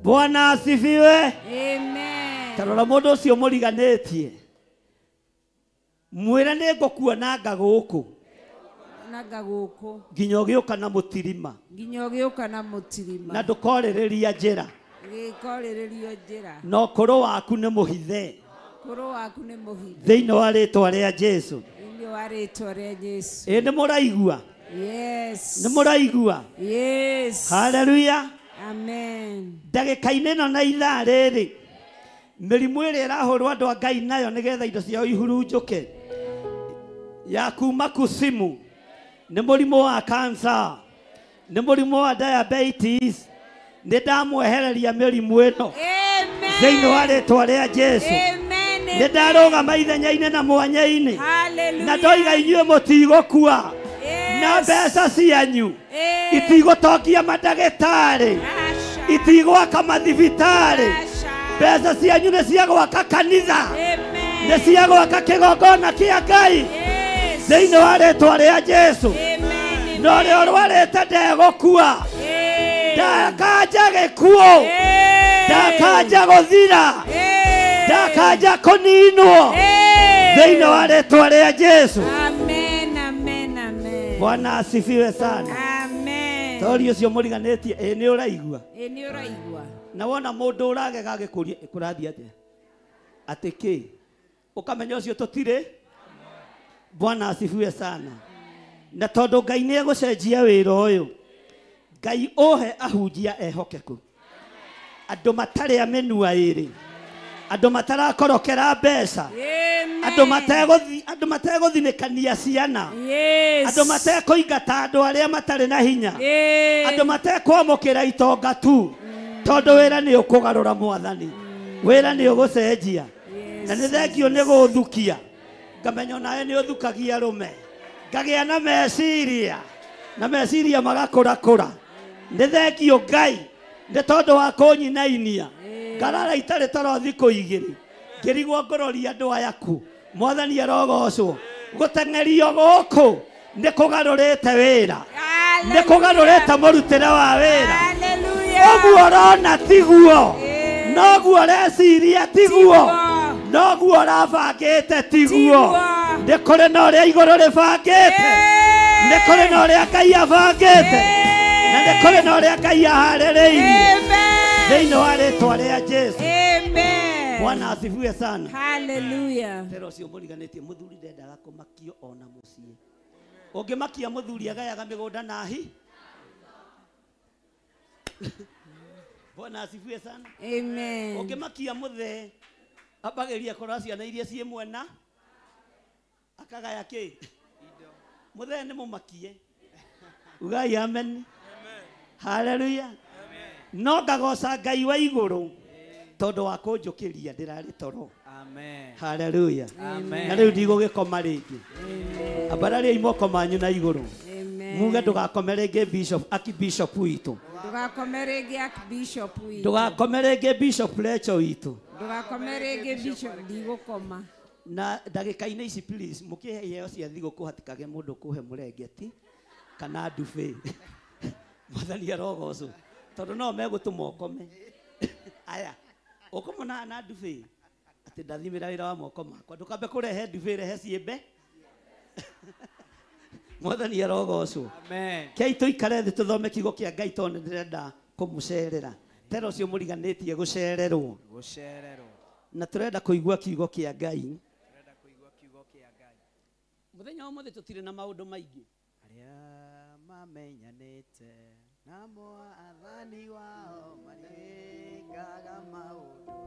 Bwana asifiwe amen tarora mũndũ ũcio mũriganĩtie mwĩra nĩ ngũkuonanga gũkũ nginya ũgĩũka na mũtirima na ndũkorĩrĩria njĩra no kũrũ waku nĩ mũhithe thĩinĩ wa rĩĩtwa rĩa Jesũ nĩ mũraigua nĩ mũraigua haleluya ndagĩka-inĩ ĩno na ithaa rĩrĩ mĩrimũ ĩrĩa ĩrahũrwo andũ a Ngai nayo nĩgetha indo ciao ihurunjũke ya kuma kusimu nĩ mũrimũ wa cancer nĩ mũrimũ wa diabetes nĩ ndamwehereria mĩrimũ ĩno thĩinĩ wa rĩĩtwa rĩa Jesũ nĩ ndarũgama ithenya-inĩ na mwanya-inĩ na ndoiga inyuĩ mũtigũkua na mbeca cianyu itigũtongia mandagĩtarĩ itigwaka mathibitarĩ mbeca cianyu nĩ cia gwaka kanitha nĩ cia gwaka kĩgongona kĩa Ngai thĩinĩ wa rĩĩtwa rĩa Jesũ no rĩo rwarĩte ndegũkua ndakanja gĩkuũ ndakanja gũthira ndakanja kũninwo thĩinĩ wa rĩĩtwa rĩa Jesũ Bwana asifiwe sana tori ũcio mũriganĩtie nĩ ũraigua na wona mũndũ ũragega gĩkũria kũrathiĩ atĩa atĩ kĩ ũkamenya ũcio tũtirĩ Bwana asifiwe sana na tondũ Ngai nĩ egũcenjia wĩra ũyũ Ngai ũhe ahunjia ehokeku andũ matarĩ amenua ĩrĩ andũ matarakorokera mbeca andũ mategũthinĩkania ciana andũ matekũingata andũ arĩa matarĩ na hinya andũ matekwamũkĩra itonga tu tondũ wĩra nĩ ũkũgarũra Mwathani wĩra nĩ ũgũcenjia na nĩ thengio nĩ gũthukia ngamenya nawe nĩ ũthukagia rũme ngagĩa na meciria magakũrakũra nĩ thengio Ngai nĩ tondũ wa kũnyinainia ngarara itarĩ toro thikũ igĩrĩ ngĩrigwo ngũroria andũ aya ku Mwathani arogocwo gũteng'erio gũkũ nĩ kũgarũrĩte wĩra nĩ kũgarũrĩte mũrutĩre wa wĩra ũguo ũrona tiguo noguo ũreciria tiguo noguo ũrabangĩte tiguo nĩ kũrĩ na ũrĩa igũrũ rĩbangĩte, nĩ kũrĩ na ũrĩa Ngai abangĩte, na nĩ kũrĩ na ũrĩa Ngai aharĩrĩirie thĩinĩ wa rĩĩtwa rĩa Jesũ. Bwana asifiwe sana. Hallelujah. Tero cio mũriganĩtie mũthuri ndendaga kũmakio ona mũciĩ. Ũngĩmakia mũthuri agayaga mĩgũnda nahi. Bwana asifiwe sana. Amen. Ũngĩmakia mũthee ambagĩria kũrora ciana iria ciĩ mwena akagaya kĩ mũthee nĩ mũmakie. Ugai amen. Hallelujah. No ngagoca Ngai wa igũrũ tondũ wa kũnjũkĩria ndĩrarĩ toro. Amen. Hallelujah. Amen. Na rĩu ndigũgĩkoma rĩngĩ. Ambararia imoko manyu na igũrũ. Amen. Muge ndũgakome rĩngĩ bishop Archbishop witũ. Ndũgakome rĩngĩ Archbishop witũ. Ndũgakome rĩngĩ Bishop Lecho witũ. Ndũgakome rĩngĩ Bishop ndigũkoma. Na ndagĩka-inĩ ici please mũkĩhe iheo cia thigũkũ hatikage mũndũ kũhe mũrengeti kana ndube. Mwathani arogocwo tondũ no megũtũma ũkome. Aya ũkũmona na ndube atĩ ndathimĩra wĩra wa moko makwa ndũkambe kũrehe ndube rehe ciĩmbe. Mwathani arogocwo. Amen. Kei tũikare thĩ tũthome kiugo kĩa Ngai tondũ ndĩrenda kũmũcerera. Tero ũcio mũriganĩtie gũcererwo. Gũcererwo. Na tũrenda kũigua kiugo kĩa Ngai. Tũrenda kũigua kiugo kĩa Ngai. Mũthenya ũmũthĩ tũtirĩ na maũndũ maingĩ. Arĩa mamenyanĩte na mwathani wao marĩkaga maũndũ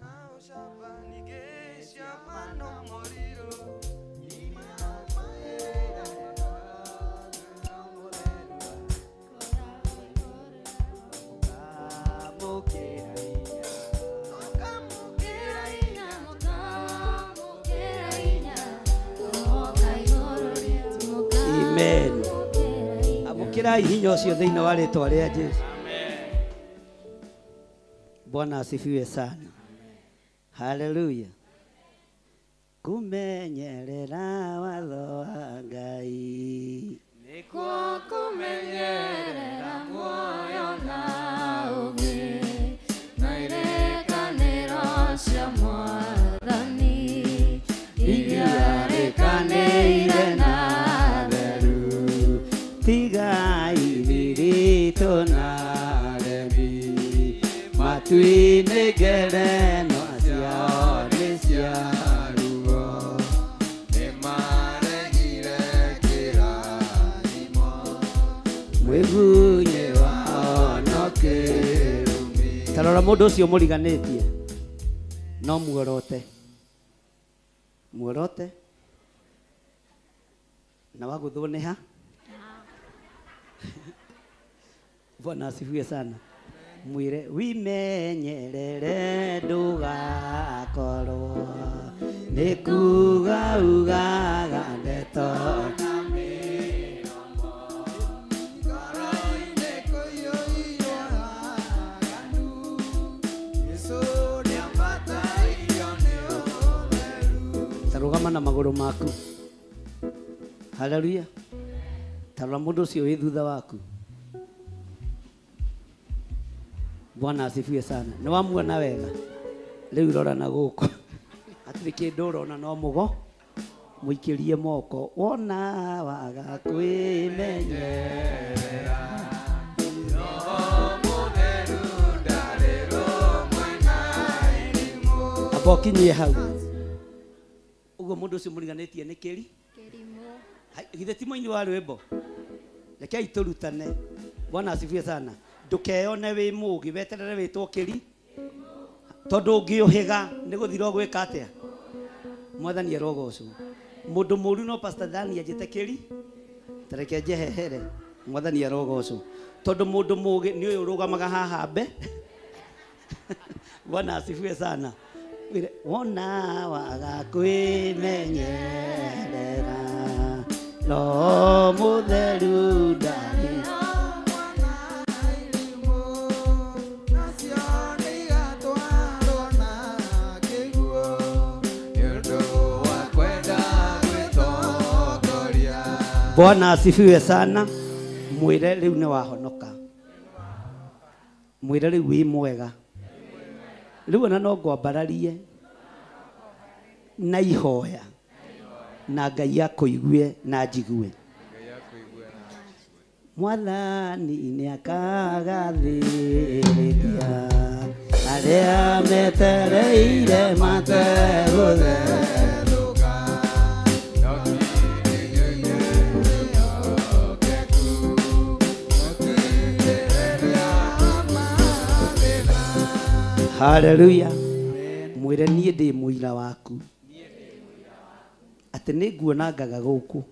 na ũcabanigĩcia mano mũrirũ. Amen. Amũkĩrai hinya ũcio thĩinĩ wa rĩĩtwa rĩa Jesũ. Bwana asifiwe sana. Hallelujah. Kũmenyerera watho wa Ngai nĩkuo kũmenyerera muoyo na ũgĩ na irekanĩro cia Mwathani iria rĩkanĩire na tigai thirito na remi matuine ngereno ciao nĩ ciaruo nĩ maregire kĩrathimo mwĩgunye wao no kĩrumi. Tarora mũndũ ũcio mũriganĩtie no muorote muorote na wagũthwo nĩ ha. Bwana asifiwe sana. Mwire wimenyerere ndũgakorwo nĩ kuga ugaga ndeto na mĩromo ngoro-inĩ kũiyũire waganu Jesũ nĩambatairio nĩ ũtheru. tarũgama na magũrũ maku. Haleluya. Tarora mũndũ ũcio wĩ thutha waku. Bwana asifiwe sana. Nĩ wamuona wega rĩu rora na gũkũ hatirĩ kĩndũ ũrona no mũgo mũikĩrie moko wona waga kwĩmenyerera. Amba ũkinyie hau ũguo mũndũ ũcio mũriganĩtie nĩ kĩri githĩ timo-inĩ wa rwĩmbo rekei tũrutane. Bwana asifiwe sana. Ndũkeyone wĩ mũũgĩ weterere wĩtwo kĩri tondũ ũngĩũhĩga nĩ gũthira gwĩka atĩa. Mwathani arogocwo. Mũndũ mũũru no Pastor Dani anjĩte kĩri tareke njehehere. Mwathani arogocwo tondũ mũndũ mũũgĩ nĩ ũyũ ũrũgamaga haha mbe. Bwana asifiwe sana. Wona waga kwĩmenyerera no mũtheru ndarĩ. Bwana asifiwe sana. Mwire rĩu nĩ wahonoka. Mwire rĩu wĩ mwega. Rĩu ona no ngwambararie na ihoya na Ngai akũigue na njigue. Mwathani nĩ akagathĩrĩria arĩa metereire mategũtherũka. Hallelujah. Mwĩre niĩ ndĩ mũira waku atĩ nĩ nguonangaga gũkũ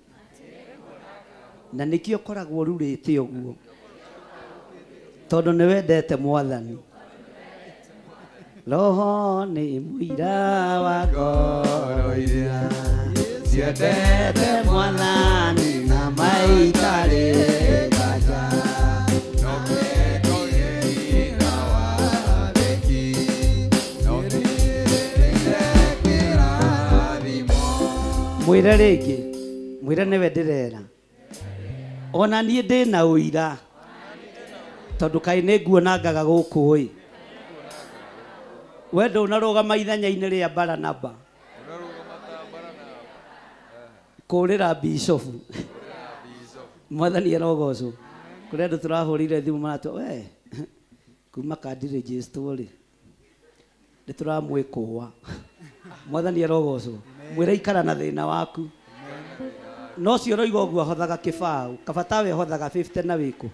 na nĩkĩo koragwo rurĩte ũguo tondũ nĩ wendete Mwathani. Roho nĩ mũira wa ngoro iria ciendete Mwathani na maikarĩ kanja. Mwĩre rĩngĩ, mwĩre nĩwe ndĩrera ona niĩ ndĩ na ũira tondũ kaĩ nĩ nguonangaga gũkũ ĩ. We ndũnarũgama ithenya-inĩ rĩa Baranaba kũrĩra bishofu. Mwathani arogocwo. Kũrĩ andũ tũrahũrĩire thimũ maratwa we kuma kandi register rĩ nĩ tũramwĩkũa. Mwathani arogocwo. Mwĩre ikara na thĩna waku. No cio roiga ũguo ahothaga kĩbaũ kaba tawe ahothaga 50 na wĩkũ.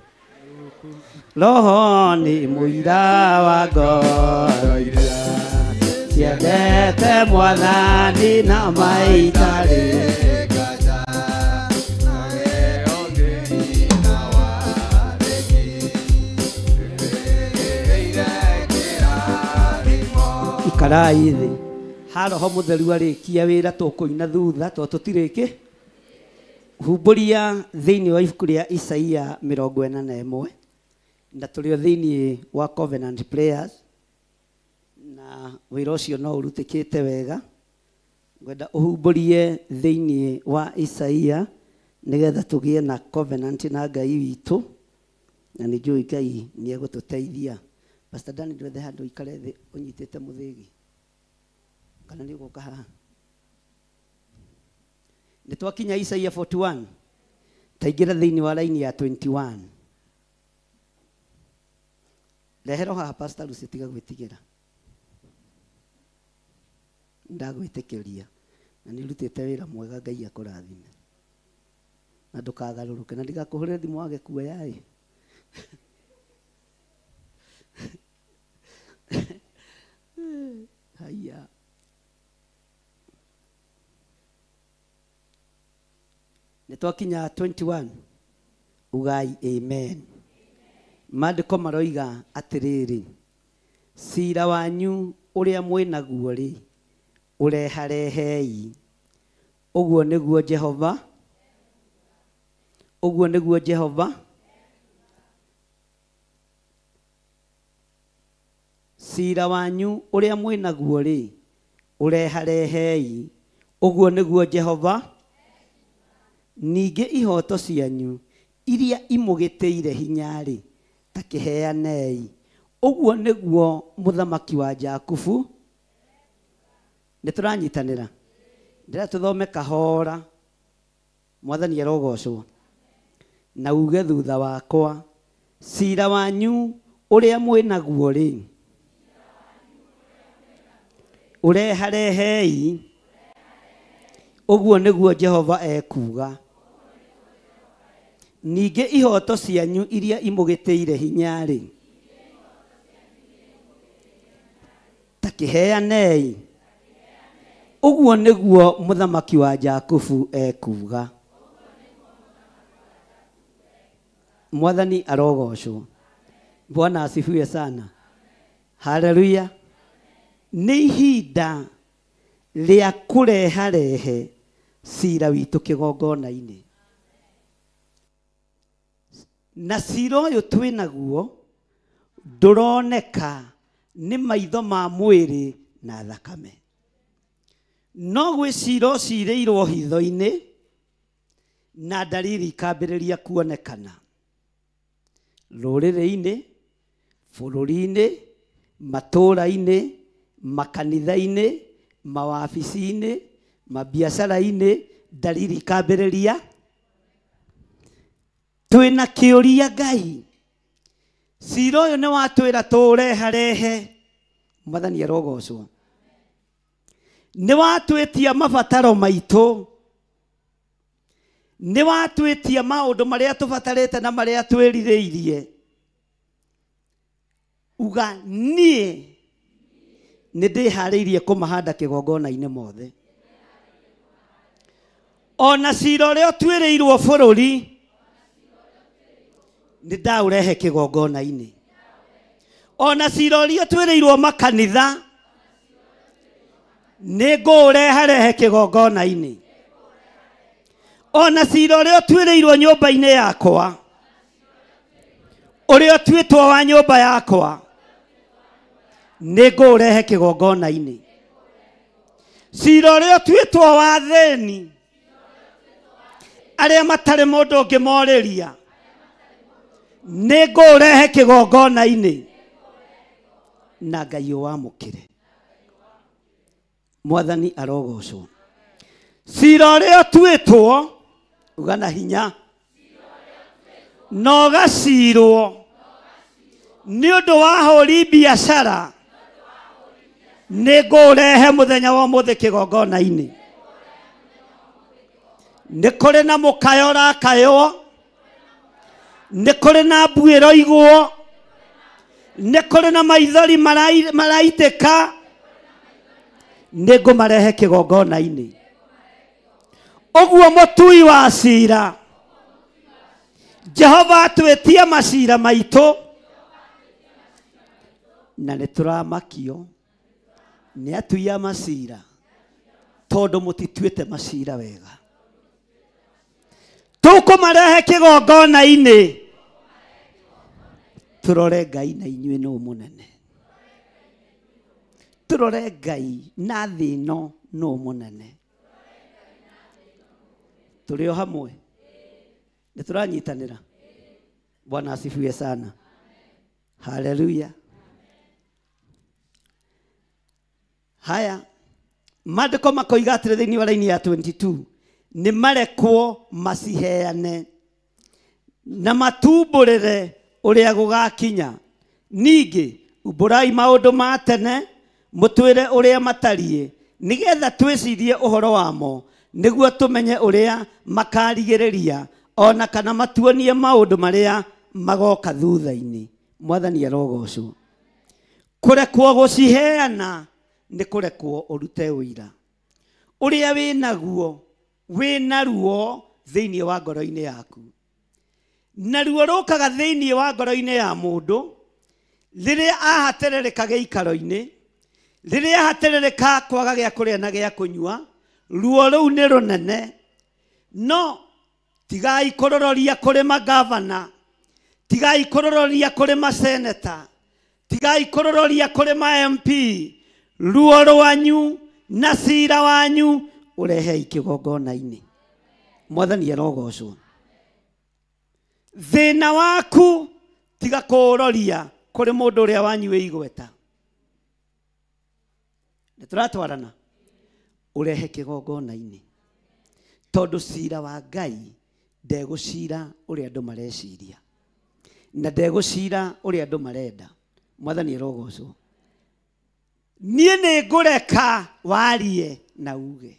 Roho nĩ mũira wa ngoro iria ciendete Mwathani na maikarĩ kanja. Ikarai thĩ. Ha Roho Mũtheru arĩkia wĩra tũkũina thutha tondũ tũtirĩkĩ. Humbũria thĩinĩ wa ibuku rĩa Isaia 41 na tũrĩ thĩinĩ wa Covenant Prayers na wĩra ũcio no ũrutĩkĩte wega. Ngwenda ũhumbũrie thĩinĩ wa Isaia nĩgetha tũgĩe na covenant na Ngai witũ na nĩ njũĩ Ngai nĩ egũtũteithia. Pastor Dan ndwethe handũ ikare thĩ ũnyitĩte mũthĩgi kana nĩ ũgũka haha. Nĩ twakinya Isaia 41 taingĩra thĩinĩ wa raini ya 21. Rehero haha Pastor Lucy tiga gwĩtigĩra. Ndagwĩtĩkĩria na nĩ rutĩte wĩra mwega. Ngai akũrathime na ndũkagarũrũke na ndigakũhũrĩre thimũ wage kuoya ĩ. Haya. Nĩ twakinya 21 ugai amen. Maandĩko maroiga atĩrĩrĩ, cira wanyu ũrĩa mwĩnaguo rĩ ũreharehei. Ũguo nĩguo Jehova, ũguo nĩguo Jehova. Cira wanyu ũrĩa mwĩnaguo rĩ ũreharehei. Ũguo nĩguo Jehova. Ningĩ ihoto cianyu iria imũgĩtĩire hinya rĩ ta kĩheanei. Ũguo nĩguo mũthamaki wa Jakubu. Nĩ tũranyitanĩra. Ndĩra tũthome kahora. Mwathani arogocwo. Na uge thutha wakwa. Cira wanyu ũrĩa mwĩnaguo rĩ ũreharehei. Ũguo nĩguo Jehova ekuga. Ningĩ ihoto cianyu iria imũgĩtĩire hinya rĩ ta kĩheanei. Ũguo nĩguo mũthamaki wa Jakubu ekuga. Mwathani arogocwo. Bwana asifiwe sana. Hallelujah. Nĩ ihinda rĩa kũreharehe cira witũ kĩgongona-inĩ. Na cira ũyũ twĩnaguo ndũroneka nĩ maitho ma mwĩrĩ na thakame. No gwĩ cira ũcirĩirwo hitho-inĩ na ndariri ikambĩrĩria kuonekana. Rũrĩrĩ-inĩ, bũrũri-inĩ, matũũra-inĩ, makanitha-inĩ, mawabici-inĩ, mabiacara-inĩ, dalili ikambĩrĩria. Twĩna kĩũria Ngai. Cira ũyũ nĩ watwĩra tũũreharehe. Mwathani arogocwo. Nĩ watwĩtia mabataro maitũ. Nĩ watwĩtia maũndũ marĩa tũbatarĩte na marĩa twĩrirĩirie. Uga niĩ nĩ ndĩharĩirie kũmahanda kĩgongona-inĩ mothe. Ona cira ũrĩa ũtuĩrĩirwo bũrũri nĩ ndaũrehe kĩgongona-inĩ. Ona cira ũrĩa ũtuĩrĩirwo makanitha nĩ ngũũreharehe kĩgongona-inĩ. Ona cira ũrĩa ũtuĩrĩirwo nyũmba-inĩ yakwa, ũrĩa ũtuĩtwo wa nyũmba yakwa, nĩ ngũũrehe kĩgongona-inĩ. Cira ũrĩa ũtuĩtwo wa thĩni, arĩa matarĩ mũndũ ũngĩmorĩria, nĩ ngũũrehe kĩgongona-inĩ. Na Ngai wamũkĩre. Mwathani arogocwo. Cira ũrĩa ũtuĩtwo, uga na hinya, na ũgacirwo nĩ ũndũ wa hũri biacara, nĩ ngũũrehe mũthenya wa ũmũthĩ kĩgongona-inĩ. Nĩ kũrĩ na mũkayo ũrakaywo, nĩ kũrĩ na mbuĩro igwo, nĩ kũrĩ na maithori maraitĩka, nĩ ngũmarehe kĩgongona-inĩ. Ũguo mũtui wa cira, Jehova atwĩtie macira maitũ, na nĩ tũramakio nĩ atui a macira tondũ mũtituĩte macira wega. Tũkũmarehe kĩgongona-inĩ, tũrore Ngai na inyuĩ nũ mũnene. Tũrore Ngai na thĩ ĩno nũ mũnene. Tũrĩ o hamwe, nĩ tũranyitanĩra. Bwana asifiwe sana. Haleluya. Haya, maandĩko makoiga atĩrĩ thĩinĩ wa raini ya 22, nĩ marekwo maciheane na matumbũrĩre ũrĩa gũgakinya. Ningĩ umbũrai maũndũ ma tene, mũtwĩre ũrĩa matariĩ, nĩgetha twĩcirie ũhoro wamo, nĩguo tũmenye ũrĩa makarigĩrĩria, ona kana matuonie maũndũ marĩa magoka thutha-inĩ. Mwathani arogocwo. Kũrekwo gũciheana nĩ kũrekwo ũrute ũira ũrĩa wĩnaguo, wĩna ruo thĩinĩ wa ngoro-inĩ yaku. Na ruo rũkaga thĩinĩ wa ngoro-inĩ ya mũndũ rĩrĩa ahaterereka gĩikaro-inĩ, rĩrĩa ahaterereka kwaga gĩa kũrĩa na gĩa kũnyua. Ruo rũu nĩ rũnene. No tigai kũrororia kũrĩ magavana, tigai kũrororia kũrĩ maseneta, tigai kũrororia kũrĩ ma MP. Ruo rwanyu na cira wanyu ũrehei kĩgongona-inĩ. Mwathani arogocwo. Thĩna waku tiga kũũroria kũrĩ mũndũ ũrĩa wanyuĩ igweta. Nĩ tũratwarana. Ũrehe kĩgongona-inĩ, tondũ cira wa Ngai ndegũcira ũrĩa andũ mareciria, na ndegũcira ũrĩa andũ marenda. Mwathani arogocwo. Niĩ nĩ ngũreka warie na uge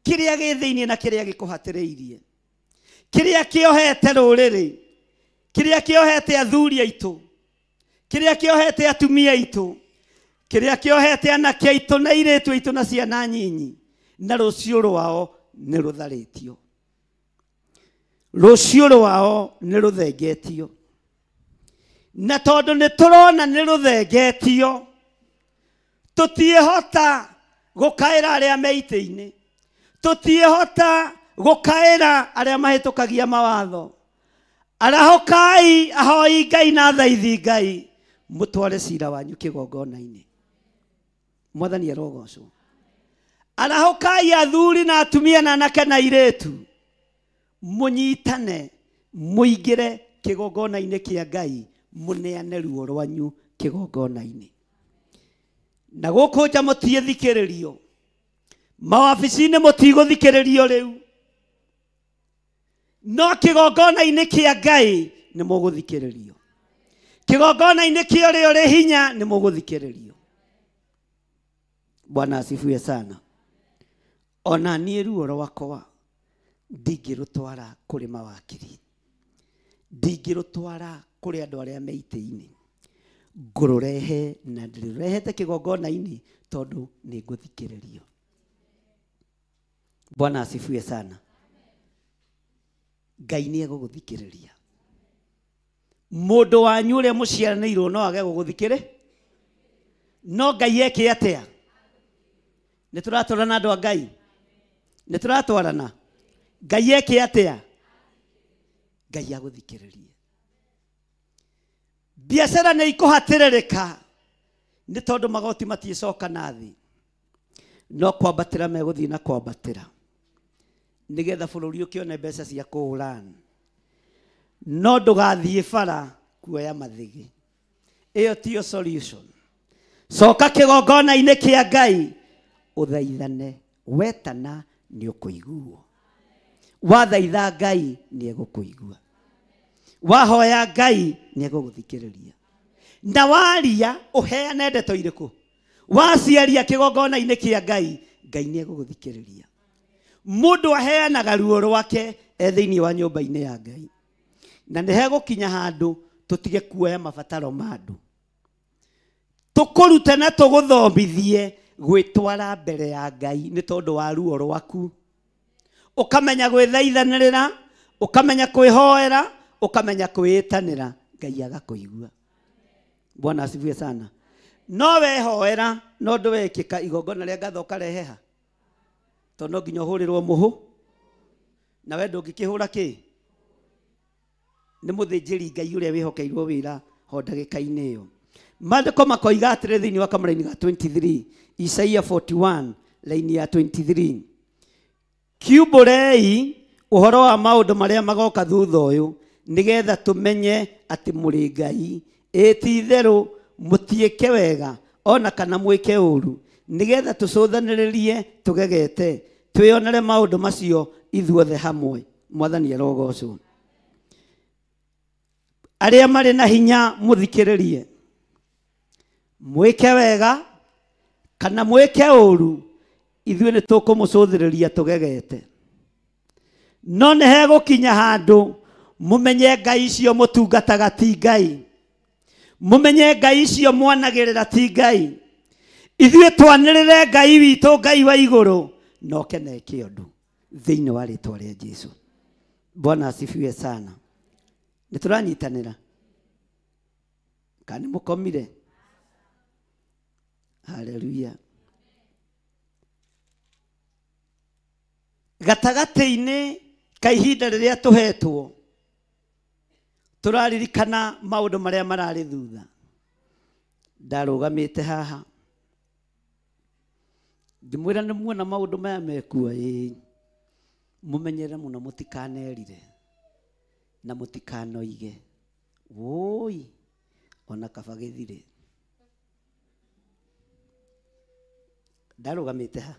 kĩrĩa gĩ thĩinĩ na kĩrĩa gĩkũhatĩrĩirie, kĩrĩa kĩohete rũrĩrĩ, kĩrĩa kĩohete athuri aitũ, kĩrĩa kĩohete atumia aitũ, kĩrĩa kĩohete anake aitũ na airĩtu aitũ na ciana nyinyi, na rũciũ rwao nĩ rũtharĩtio, rũciũ rwao nĩ rũthengetio. Na tondũ nĩ tũrona nĩ rũthengetio, tũtiĩhota gũkaĩra arĩa me itĩ-inĩ, tũtiĩhota gũkaĩra arĩa mahĩtũkagia mawatho. Arahokai ahoi Ngai na thaithi Ngai, mũtware cira wanyu kĩgongona-inĩ. Mwathani arogocwo. Arahokai athuri na atumia na anake na airĩtu, mũnyitane mũingĩre kĩgongona-inĩ kĩa Ngai, mũneane ruo rwanyu kĩgongona-inĩ. Na gũkũ nja mũtiĩthikĩrĩrio, mawabici-inĩ mũtigũthikĩrĩrio rĩu, no kĩgongona-inĩ kĩa Ngai nĩ mũgũthikĩrĩrio. Kĩgongona-inĩ kĩa ũrĩa ũrĩ hinya nĩ mũgũthikĩrĩrio. Bwana asifiwe sana. Ona niĩ ruo rwakwa ndingĩrũtwara kũrĩ mawakiri, ndingĩrũtwara kũrĩ andũ arĩa me itĩ-inĩ, ngũrũrehe na ndĩrũrehete kĩgongona-inĩ tondũ nĩ ngũthikĩrĩrio. Bwana asifiwe sana. Ngai nĩ egũgũthikĩrĩria. Mũndũ wanyu ũrĩa mũciaranĩirwo no age gũgũthikĩrĩria, no Ngai eke atĩa? Nĩ tũratwarana andũ a Ngai? Nĩ tũratwarana? Ngai eke atĩa? Ngai agũthikĩrĩrie. Biacara nĩ ikũhatĩrĩrĩka nĩ tondũ magoti matiĩcoka na thĩ, no kwambatĩra megũthiĩ na kwambatĩra nĩgetha bũrũri ũkĩone mbeca cia kũhũrana. No ndũgathiĩ bara kuoya mathĩgĩ, ĩyo tiyo solution. Coka kĩgongona-inĩ kĩa Ngai ũthaithane, wetana nĩ ũkũiguo. Wathaitha Ngai nĩ egũkũigua, wahoya Ngai nĩ egũgũthikĩrĩria. Na waria ũheane ndeto irĩkũ, waciaria kĩgongona-inĩ kĩa Ngai, Ngai nĩ egũgũthikĩrĩria. Mũndũ aheanaga ruo rwake thĩinĩ wa nyũmba-inĩ ya Ngai, na nĩ hegũkinya handũ tũtige kuoya mabataro ma andũ, tũkũrute na tũgũthomithie gwĩtwara mbere ya Ngai nĩ tondũ wa ruo rwaku. Ũkamenya gwĩthaithanĩrĩra, ũkamenya kwĩhoera, ũkamenya kwĩĩtanĩra, Ngai agakũigua. Bwana asifiwe sana. No wehoera no ndwekĩka igongona rĩa ngatho ũkareheha, tondũ no nginya ũhũrĩrwo mũhũ, na we ndũngĩkĩhũra kĩ? Nĩ mũthĩnjĩri Ngai ũrĩa wĩhokeirwo wĩra ho ndagĩka-inĩ ĩyo. Maandĩko makoiga atĩrĩ thĩinĩ wa kamũra-inĩ ga 23, Isaia 41 raini ya 23, kiumbũrei ũhoro wa maũndũ marĩa magoka thutha ũyũ, nĩgetha tũmenye atĩ mũrĩ Ngai. Ti-itherũ mũtiĩke wega ona kana mwĩke ũru, nĩgetha tũcũthanĩrĩrie tũgegete, twĩonere maũndũ macio ithuothe hamwe. Mwathani arogocwo. Arĩa marĩ na hinya mũthikĩrĩrie, mwĩke wega kana mwĩke ũru, ithuĩ nĩ tũkũmũcũthĩrĩria tũgegete. No nĩ hegũkinya handũ mũmenye Ngai icio mũtungataga ti Ngai, mũmenye Ngai icio mwanagĩrĩra ti Ngai. Ithuĩ twanĩrĩre Ngai witũ, Ngai wa igũrũ, noke neke ũndũ thĩinĩ wa rĩtwa rĩa Jesũ. Bwana asifiwe sana. Nĩ tũranyitanĩra kana mũkomire? Haleluya. Gatagatĩ-inĩ ka ihinda rĩrĩa tũhetwo, tũraririkana maũndũ marĩa mararĩ thutha. Ndarũgamĩte haha ngĩmwĩra nĩ muona maũndũ maya mekuo, mũmenyere mũno mũtikanerire na mũtikanoige woi ona kaba gĩthire. Ndarũgamĩte ha,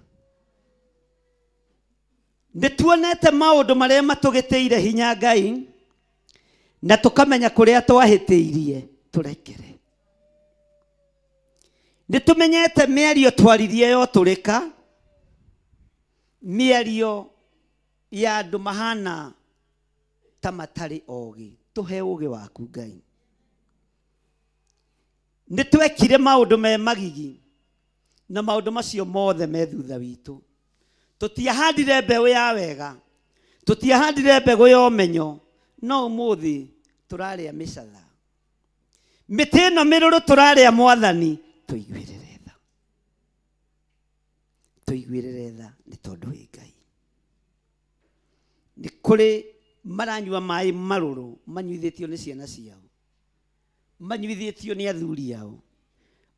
nĩ tuonete maũndũ marĩa matũgĩtĩire hinya Ngai, na tũkamenya kũrĩa twahĩtĩirie tũrekere. Nĩ tũmenyete mĩario twaririe yo tũrĩka, mĩario ya andũ mahana ta matarĩ ogĩ. Tũhe ũgĩ waku Ngai. Nĩ twekire maũndũ me magigi, na maũndũ macio mothe me thutha witũ. Tũtiahandire mbeũ ya wega, tũtiahandire mbegũ ya ũmenyo, no ũmũthĩ tũrarĩa mĩcatha. Mĩtĩ ĩno mĩrũrũ tũrarĩa Mwathani. Tũiguĩrĩre tha, tũiguĩrĩre tha nĩ tondũ wĩ Ngai. Nĩ kũrĩ maranyua maĩ marũrũ manyuithĩtio nĩ ciana ciao, manyuithĩtio nĩ athuri ao,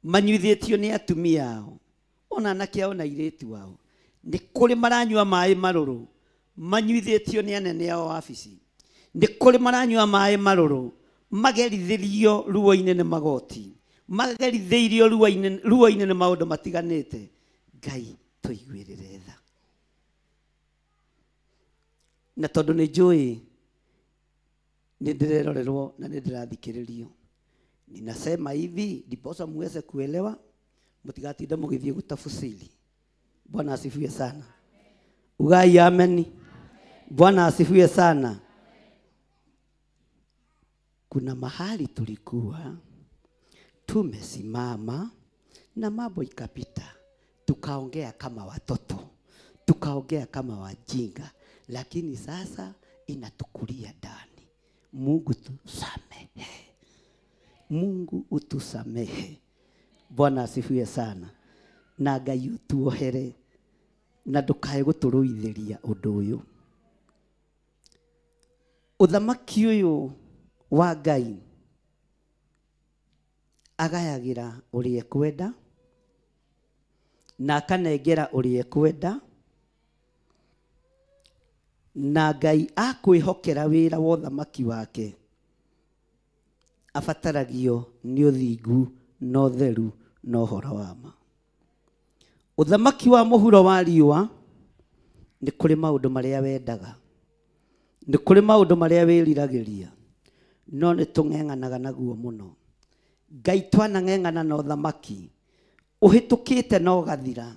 manyuithĩtio nĩ atumia ao, ona anake ao na airĩtu ao. Nĩ kũrĩ maranyua maĩ marũrũ manyuithĩtio nĩ anene ao wabici. Nĩ kũrĩ maranyua maĩ marũrũ magerithĩrio ruo-inĩ nĩ magoti, magerithĩirio ruo-inĩ nĩ maũndũ matiganĩte. Ngai tuiguirire tha. Na tondu ni njui ni ndirerorerwo na ni ndirathikiririo, ninasema hivi ndiposa muweze kuelewa, mtigatinde mugithie gutafusiri. Bwana asifiwe sana. Ugai ameni. Bwana asifiwe sana. Kuna mahali tulikuwa tumesimama na mambo ikapita, tukaongea kama watoto, tukaongea kama wajinga, lakini sasa inatukulia ndani. Mungu tusamehe. Mungu utusamehe. Bwana asifiwe sana. Na Ngai utuohere na ndukae guturuithiria undu uyu. Uthamaki uyu wa Ngai agayagira urie kwenda na akanengera urie kwenda, na Ngai akwihokera wira wa uthamaki wake abataragio ni uthingu no theru no horo wa ma. Uthamaki wa muhuro wa riua ni kuri maundu maria wendaga, ni kuri maundu maria wiriragiria, no ni tung'eng'anaga naguo muno. Ngai twanang'eng'ana na uthamaki uhitukite no gathira,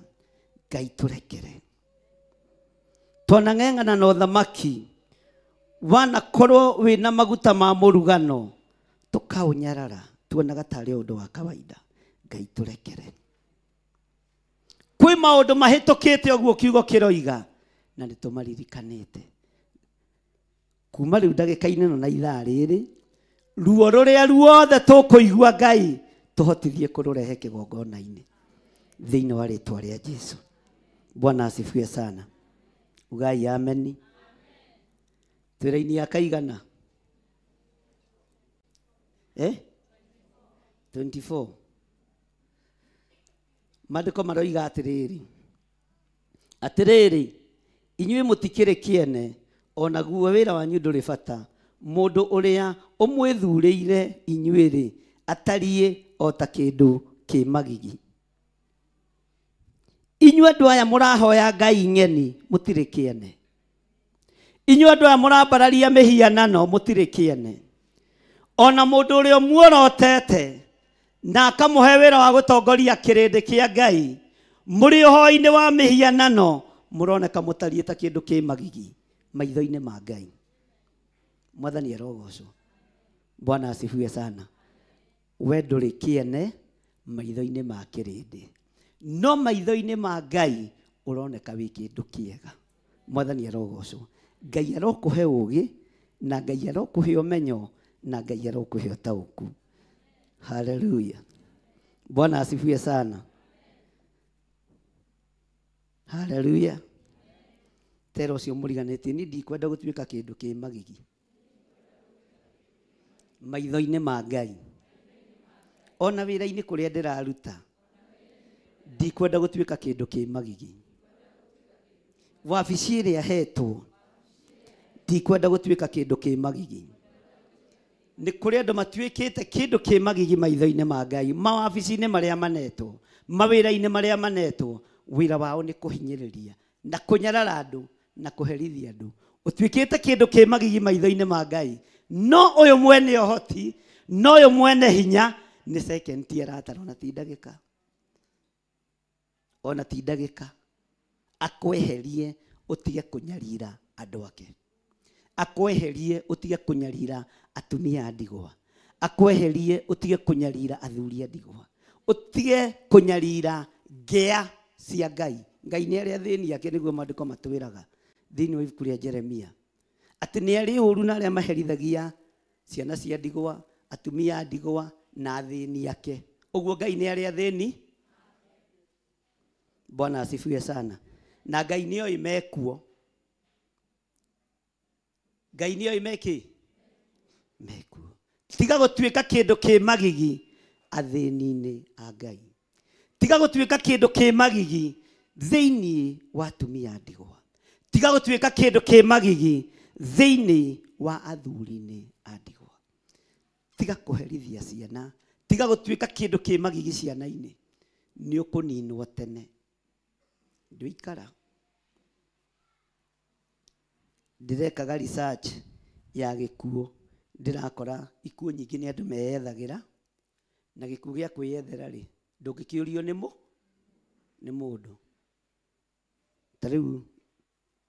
Ngai turekere. Twanang'eng'ana na uthamaki wanakorwo wina maguta ma murugano tukaunyarara, tuonaga tari undu wa kawaida, Ngai turekere. Kwi maundu mahitukite oguo kiugo kiroiga na nitumaririkanite. Kuma riu ndagika-ini no na ithaa riri, ruo ruria ruothe tukuigua Ngai tuhotithie kururehe kigongona-ini thiini wa ritwa ria Jesu. Bwana asifiwe sana. Ugai ameni. Twira-ini ya kaigana 24. Maandiko maroiga atiriri, inyuĩ mutikiri kiene, onaguo wira wanyu nduri bata. Mundu uria umwithurĩire inyuĩ atarie o ta kindu ki magigi. Inyuĩ andu aya murahoya Ngai ng'eni mutiri kiene. Inyuĩ andu aya murambararia mihianano mutiri kiene. Ona mundu uria muorotete na akamuhe wira wa gutongoria kirindi kia Ngai, muri uhoi-ini wa mihianano muroneka mutarie ta kindu ki magigi maitho-ini ma Ngai. Mwathani arogocwo. Bwana asifiwe sana. We nduri kiene maitho-ini ma kirindi, no maitho-ini ma Ngai uroneka wi kindu kiega. Mwathani arogocwo. Ngai arokuhe ugi, na Ngai arokuhe umenyo, na Ngai arokuhe utauku. Hallelujah. Bwana asifiwe sana. Hallelujah. Tero cio muriganite ni ndikwenda gutuika kindu ki magigi maitho-ini ma Ngai. Ona wira-ini kuria ndiraruta ndikwenda gutuika kindu ki magigi. Wabici iria hetwo ndikwenda gutuika kindu ki magigi. Ni kuri andu matuikite kindu ki magigi maitho-ini ma Ngai. Mawabici-ini maria manetwo, mawira-ini maria manetwo, wira wao ni kuhinyiriria na kunyarara andu na kuherithia andu. Utuikite kindu ki magigi maitho-ini ma Ngai, no uyu mwene ohoti, no uyu mwene hinya ni second tier ataro na ti ndagika. Ona ti ndagika. Akweherie utige kunyarira andu ake. Akweherie utige kunyarira atumia a ndigwa. Akweherie utige kunyarira athuri a ndigwa. Utige kunyarira ngea cia Ngai. Ngai ni aria thini yake niguo maandiko matwiraga thiini wa ibuku ria Jeremia ati ni ari uru na aria maherithagia ciana cia ndigwa, atumia a ndigwa na thini yake. Uguo Ngai ni aria thini. Bwana asifiwe sana. Na Ngai ni oi mekuo. Ngai ni oi meki mekuo. Tiga gutuika kindu ki magigi athini-ini a Ngai. Tiga gutuika kindu ki magigi thiini wa atumia a ndigwa. Tiga gutuika kindu ki magigi thiini wa athuri-ini a ndigwa. Tiga kuherithia ciana. Tiga gutuika kindu ki magigi ciana-ini. Ni ukuninwo tene. ndikara ndirekaga research ya gikuo ndirakora ikuo nyingi ni andu meyethagira na gikuo gya kwiyethera ri ndungikiurio ni mundu tariu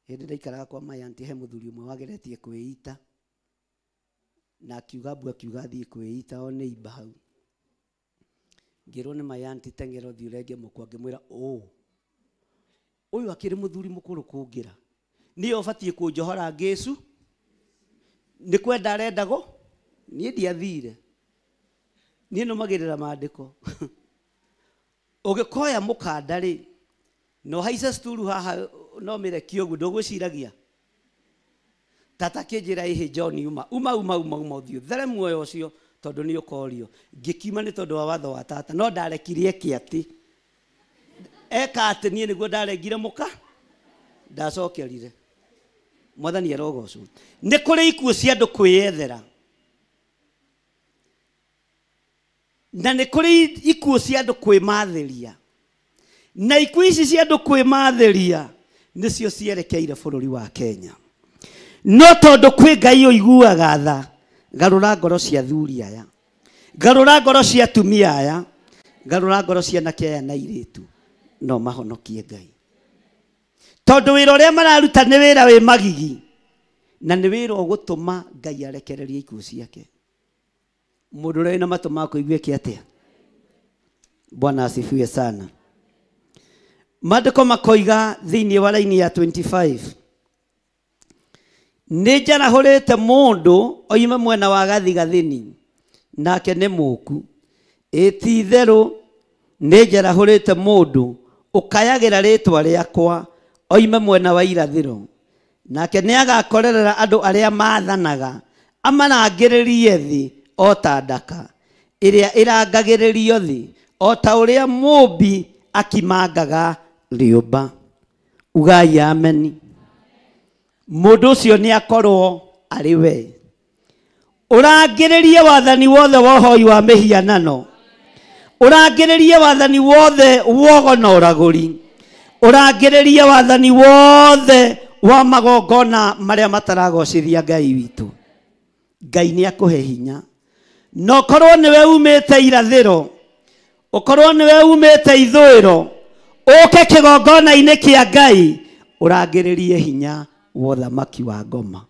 hindi ndaikaraga kwa mayanti he muthuri umwe wageretie kwiita na akiuga thii kwiita o ni iba hau ngirwo ni mayanti tengero thi urenge mukwa ngimwira uyu akiri muthuri mukuru kungira ni obatie kunjohora ngesu ni kwenda arendago ni ndiathire ni no magirira maandiko ugikoya mukanda ri no haisa sturu haha no mireki ogu ndugwiciragia tata kinjira ihe John uma uthio there muoyo ucio tondu ni ukorio ngikima ni tondu wa watho wa tata no ndarekirie kiati eka ati nie niguo ndaregire muka ndacokerire mwathani arogocwo ni kuri ikuo cia andu kwiyethera na ni kuri ikuo cia andu kwimatheria na ikuo ici cia andu kwimatheria nicio cierekeire bururi wa Kenya no tondu kwi ngai uiguaga tha garura ngoro cia thuri aya garura ngoro cia tumia aya garura ngoro cia nake aya na iritu no mahonokie ngai tondu wira uria mararuta ni wira wi magigi na ni wira ugutuma ngai arekererie ikuo ciake mundu uri na matu ma kuigua kiatia Bwana asifiwe sana Maandiko makoiga thiini wa laini ya 25 nijarahurite mundu oima mwena wa gathigathini nake ni muku ititheru nijarahurite mundu ukayagira ritwa riakwa oima mwena wa irathiro nake ni agakorerera andu aria maathanaga amarangiririe thi o ta ndaka iria irangagiririo thi o ta uria mumbi akimangaga riumba ugai ameni mundu ucio ni akorwo ari we urangiririe wathani wothe wa hoi wa mihianano urangiririe wathani wothe wogo na uraguri urangiririe wathani wothe wa magongona maria mataragocithia ngai witu ngai ni akuhe hinya no korwo niwe umite irathiro ukorwo niwe umite ithuiro uke kigongona-ini kia ngai urangiririe hinya wa thamaki wa ngoma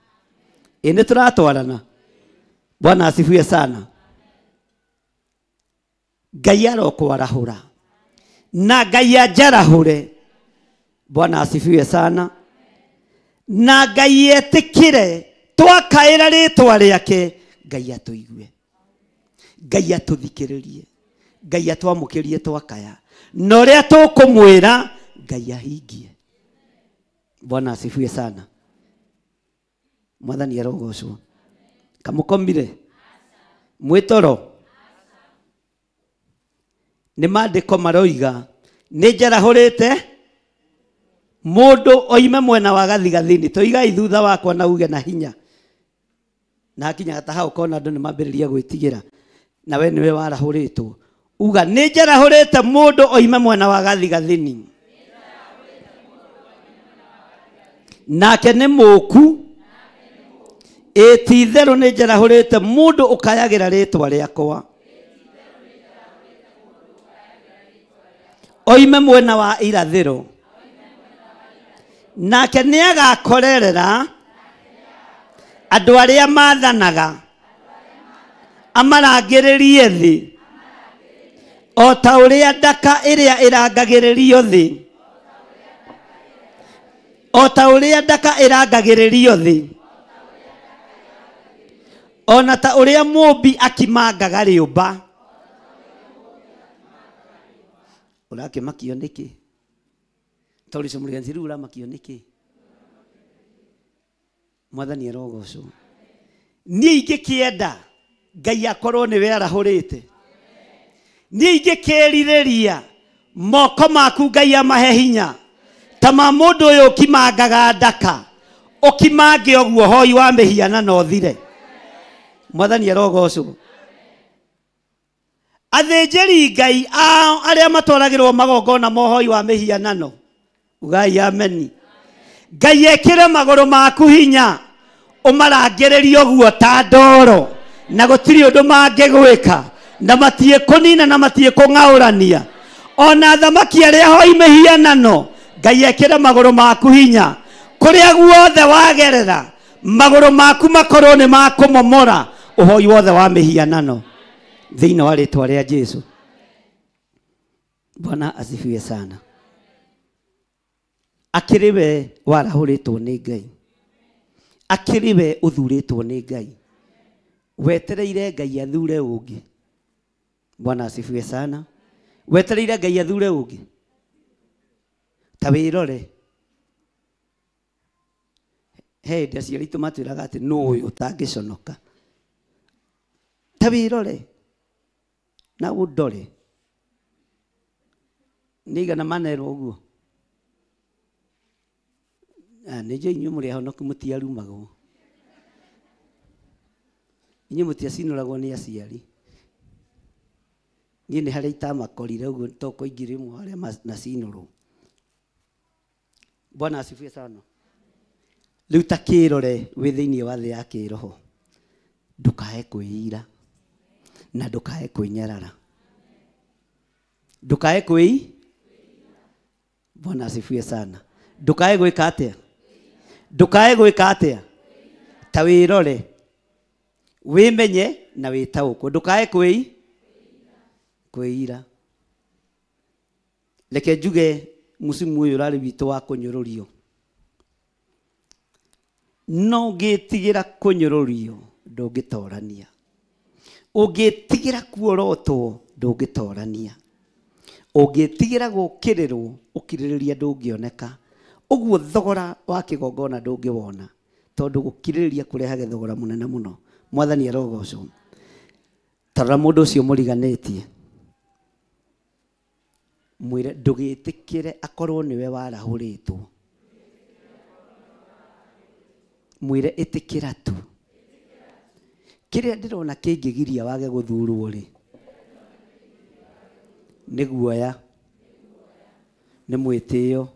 ini turatwarana Bwana asifiwe sana ngai arokwarahura na ngai ajarahure Bwana asifiwe sana na ngai etikire twakaira ritwa riake ngai atuigue ngai atuthikiririe ngai atwamukirie twakaya no ria tukumwira ngai ahingie Bwana asifiwe sana mwathani arogocwo kamukomire mwitoro ni maandiko maroiga nijarahurite mundu oime mwena wa gathigathini toiga ithutha wakwa na uge na hinya na hakinya ta hau kona andu ni mambiriria gwitigira na we niwe warahuritwo uga nijarahurite mundu oime mwena wa gathigathini nake ni muku ititheru nijarahurite mundu ukayagira ritwa riakwa oime mwena wa irathiro nake ni agakorerera andu aria maathanaga amarangiririe thi o ta uria ndaka iria irangagiririo thi o ta uria ndaka irangagiririo thi ona ta uria mumbi akimangaga riumba urakimakio niki tori cumuliganzi riu uramakio niki mwathani arogocwo nie ingikienda ngai akorwo niwe arahurite nie ingikiririria moko maku ngai amahe hinya tama mundu uyu kimangaga ndaka ukimange oguo hoi wa mihianano thire mwathani arogocwo athinjiri ngai aria matwaragirwo magongona mohoi wa mihianano ugai ameni. Ngai ekire magoro maku hinya umarangererie oguo ta ndoro na gutiri undu mangigwika na matie kunina na matie kungaurania ona thamaki aria hoi mihianano. Ngai ekire magoro maku hinya kuria guothe wagerera magoro maku makorwo ni makumomora uhoi wothe wa mihianano thiini wa ritwa ria Jesu. Bwana asifiwe sana. Akiriwe warahuritwo ni Ngai, akiriwe uthuritwo ni Ngai, wetereire Ngai athure ungi. Bwana asifiwe sana. Wetereire Ngai athure ungi. Ta wirore he ndia ritu matwiraga ati no uyu utangiconoka. Ta wirore na udore niga na manero uguo. Nije inyu muri ahonoku mutiarumagwo, inyu mutiacinuragwo ni aciari. Ngine haria itamakorire uguo toko ingire mwe haria na cinuru. Bwana asifiwe sana. Riu ta kirore wi thiini wa thi ya kiroho, ndukae kwĩira na ndukae kwĩnyarara, ndukae kwĩ. Bwana asifiwe sana. Ndukae gwika atia, ndukae gwika atia. Ta wirore wimenye na witaũkwo, ndukae kwĩira. Reke njuge musimu uyu rari witu wa kunyururio, no ngĩtigira kunyururio ndũngĩtorania, ũngĩtigira kuorotwo ndũngĩtorania, ũngĩtigira gũkĩrĩrwo ũkirĩrĩria ndũngĩoneka. Ũguo thogora wa kĩgongona ndũngĩwona tondũ gũkirĩrĩria kũrehaga thogora mũnene mũno. Mwathani arogocwo. Tarora mũndũ ũcio mũriganĩtie, mwĩre ndũgĩtĩkĩre akorwo nĩwe warahũrĩtwo, mwĩre ĩtĩkĩra tu. Kĩrĩa ndĩrona kĩngĩgiria wage gũthurwo rĩ nĩ guoya, nĩ mwĩtĩo,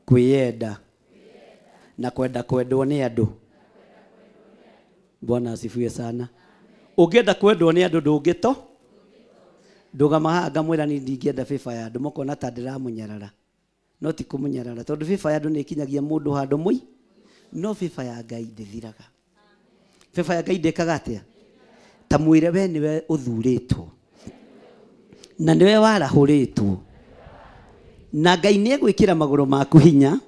kwĩyenda na kwenda kwendwo nĩ andũ. Bwana asifiwe sana. Ũngĩenda kwendwo nĩ andũ ndũngĩto ndũgama haha ngamwĩra ni ndingĩenda bĩba ya andũ mokona ta ndĩramũnyarara. No ti kũmũnyarara tondũ bĩba ya andũ nĩ ikinyagia mũndũ handũ mũi, no bĩba ya Ngai ndĩthiraga. Bĩba ya Ngai ndĩkaga atĩa? Ta mwĩre we nĩwe ũthurĩtwo na nĩwe warahũrĩtwo na Ngai nĩ egwĩkĩra magũrũ maku hinya,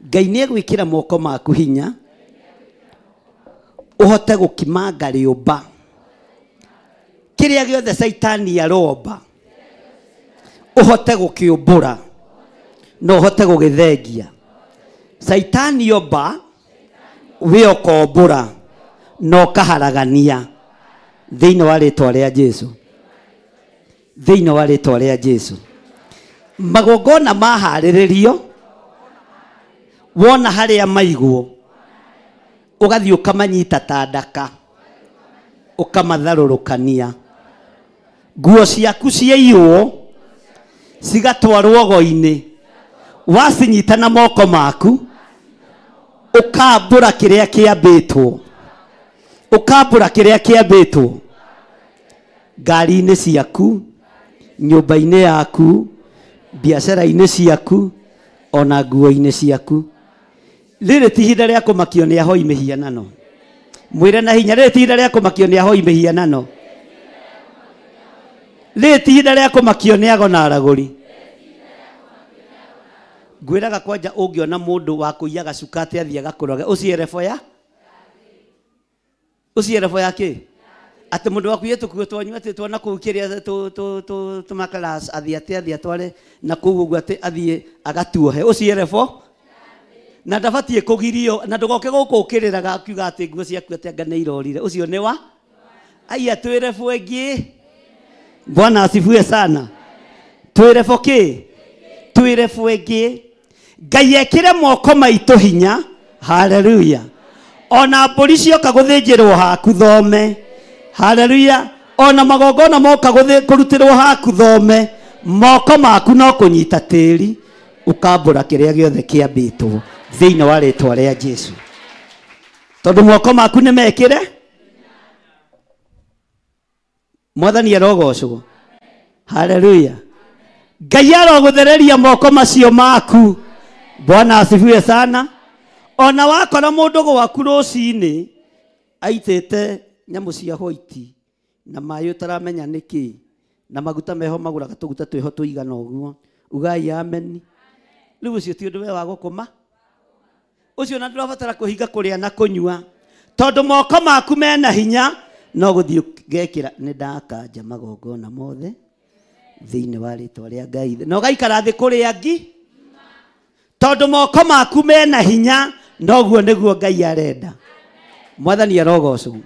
Ngai nĩ egwĩkĩra moko maku hinya uhote gũkimanga rĩũmba kĩrĩa gĩothe Saitani aromba, uhote gũkĩũmbũra no uhote gũgĩthengia. Saitani omba we ũkombũra no kaharagania thĩinĩ wa rĩtwa rĩa Jesu, thĩinĩ wa rĩtwa rĩa Jesu. Magongona maharĩrĩrio wona harĩa maigwo ugathiĩ ũkamanyita ta ndaka ũkamatharũrũkania. Nguo ciaku ciaiywo cigatwarwo go-inĩ, wacinyita na moko maku ukambũra kĩrĩa kĩambĩtwo, ukambũra kĩrĩa kĩambĩtwo ngari-inĩ ciaku, nyũmba-inĩ yaku, biacara-inĩ ciaku, ona nguo-inĩ ciaku. Rĩrĩ ti ihinda rĩa kũmakio nĩ ahoi mĩhianano. Mwĩre na hinya, rĩrĩ ti ihinda rĩa kũmakio nĩ ahoi mĩhianano. Rĩrĩ ti ihinda rĩa kũmakio nĩ ago na aragũri. Ngwĩraga kwanja ũngĩona mũndũ wa kũiyaga cukate athiĩ agakũroge, ũciere ya? Ũciere ya kĩ? Atĩ mũndũ wakuĩte tũkuo twanyu atĩ twana kũu kĩrĩa tũmakaras athiĩ atware na kũu ũguo atĩ athiĩ agatuohe. Ũciere na ndabatie kugirio na ndugoke guku ukiriraga akiuga ati nguo ciaku ati anga nĩ irorire. Ucio nĩ wa aya twire fwengi. Bwana asifiwe sana. Twire foki twire fwengi. Ngai ekire moko maitũ hinya. Haleluya. Ona mbũri cioka gũthĩnjĩrwo haku thome. Haleluya. Ona magongona moka kũrutĩrwo haku thome. moko maku no kunyita tĩri ukambũra kĩrĩa gĩothe kĩambĩtwo thĩinĩ wa rĩtwa rĩa Jesũ. Tondũ moko maku nĩ mekĩre. Mwathani arogocwo. Haleluya. Ngai arogũthereria moko macio maku. Bwana asifiwe sana. Ona wakora mũndũ gwaku rũcinĩ aitĩte nyamũ cia white na maĩ ũtaramenya nĩkĩ na maguta meho magũraga tũguta twĩho tũigana ũguo, ugai amen. Rĩu ũcio ti ũndũ we wa gũkoma. Ũcio na ndũrabatara kũhinga kũrĩa na kũnyua. Tondũ moko maku mena hinya no gũthiĩ gekĩra nĩ ndakanja magongona mothe thĩinĩ wa rĩtwa rĩa Ngai. Na ũgaikara thĩ kũrĩa ngi. Tondũ moko maku mena hinya noguo nĩguo Ngai arenda. Mwathani arogocwo.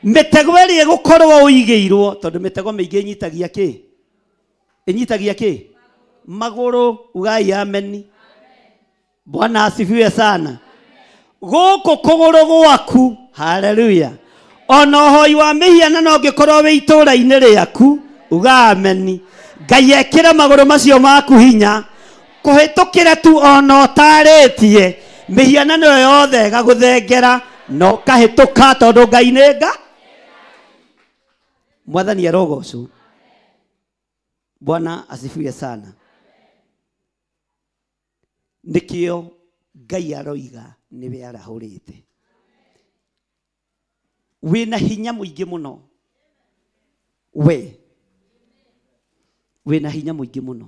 Mĩtego ĩrĩa ĩgũkorwo ũigĩirwo tondũ mĩtego mĩingĩ ĩnyitagia kĩ? Ĩnyitagia kĩ? Magũrũ. Ugai amen. Bwana asifiwe sana. Gũkũ kũgũrũ gwaku. Haleluya. Ona ũhoi wa mĩhianano ũngĩkorwo wĩ itũũra-inĩ rĩaku. Uga amen. Ngai ekĩra magũrũ macio maku hinya kũhĩtũkĩra tu ona ũtarĩtie mĩhianano yothe ĩgagũthengera no kahĩtũka tondũ Ngai nĩ Nga. Mwathani arogocwo. Bwana asifiwe sana. Nikio Ngai aroiga niwe arahũrĩte. Wĩna hinya mũingĩ mũno. Wĩna hinya mũingĩ mũno.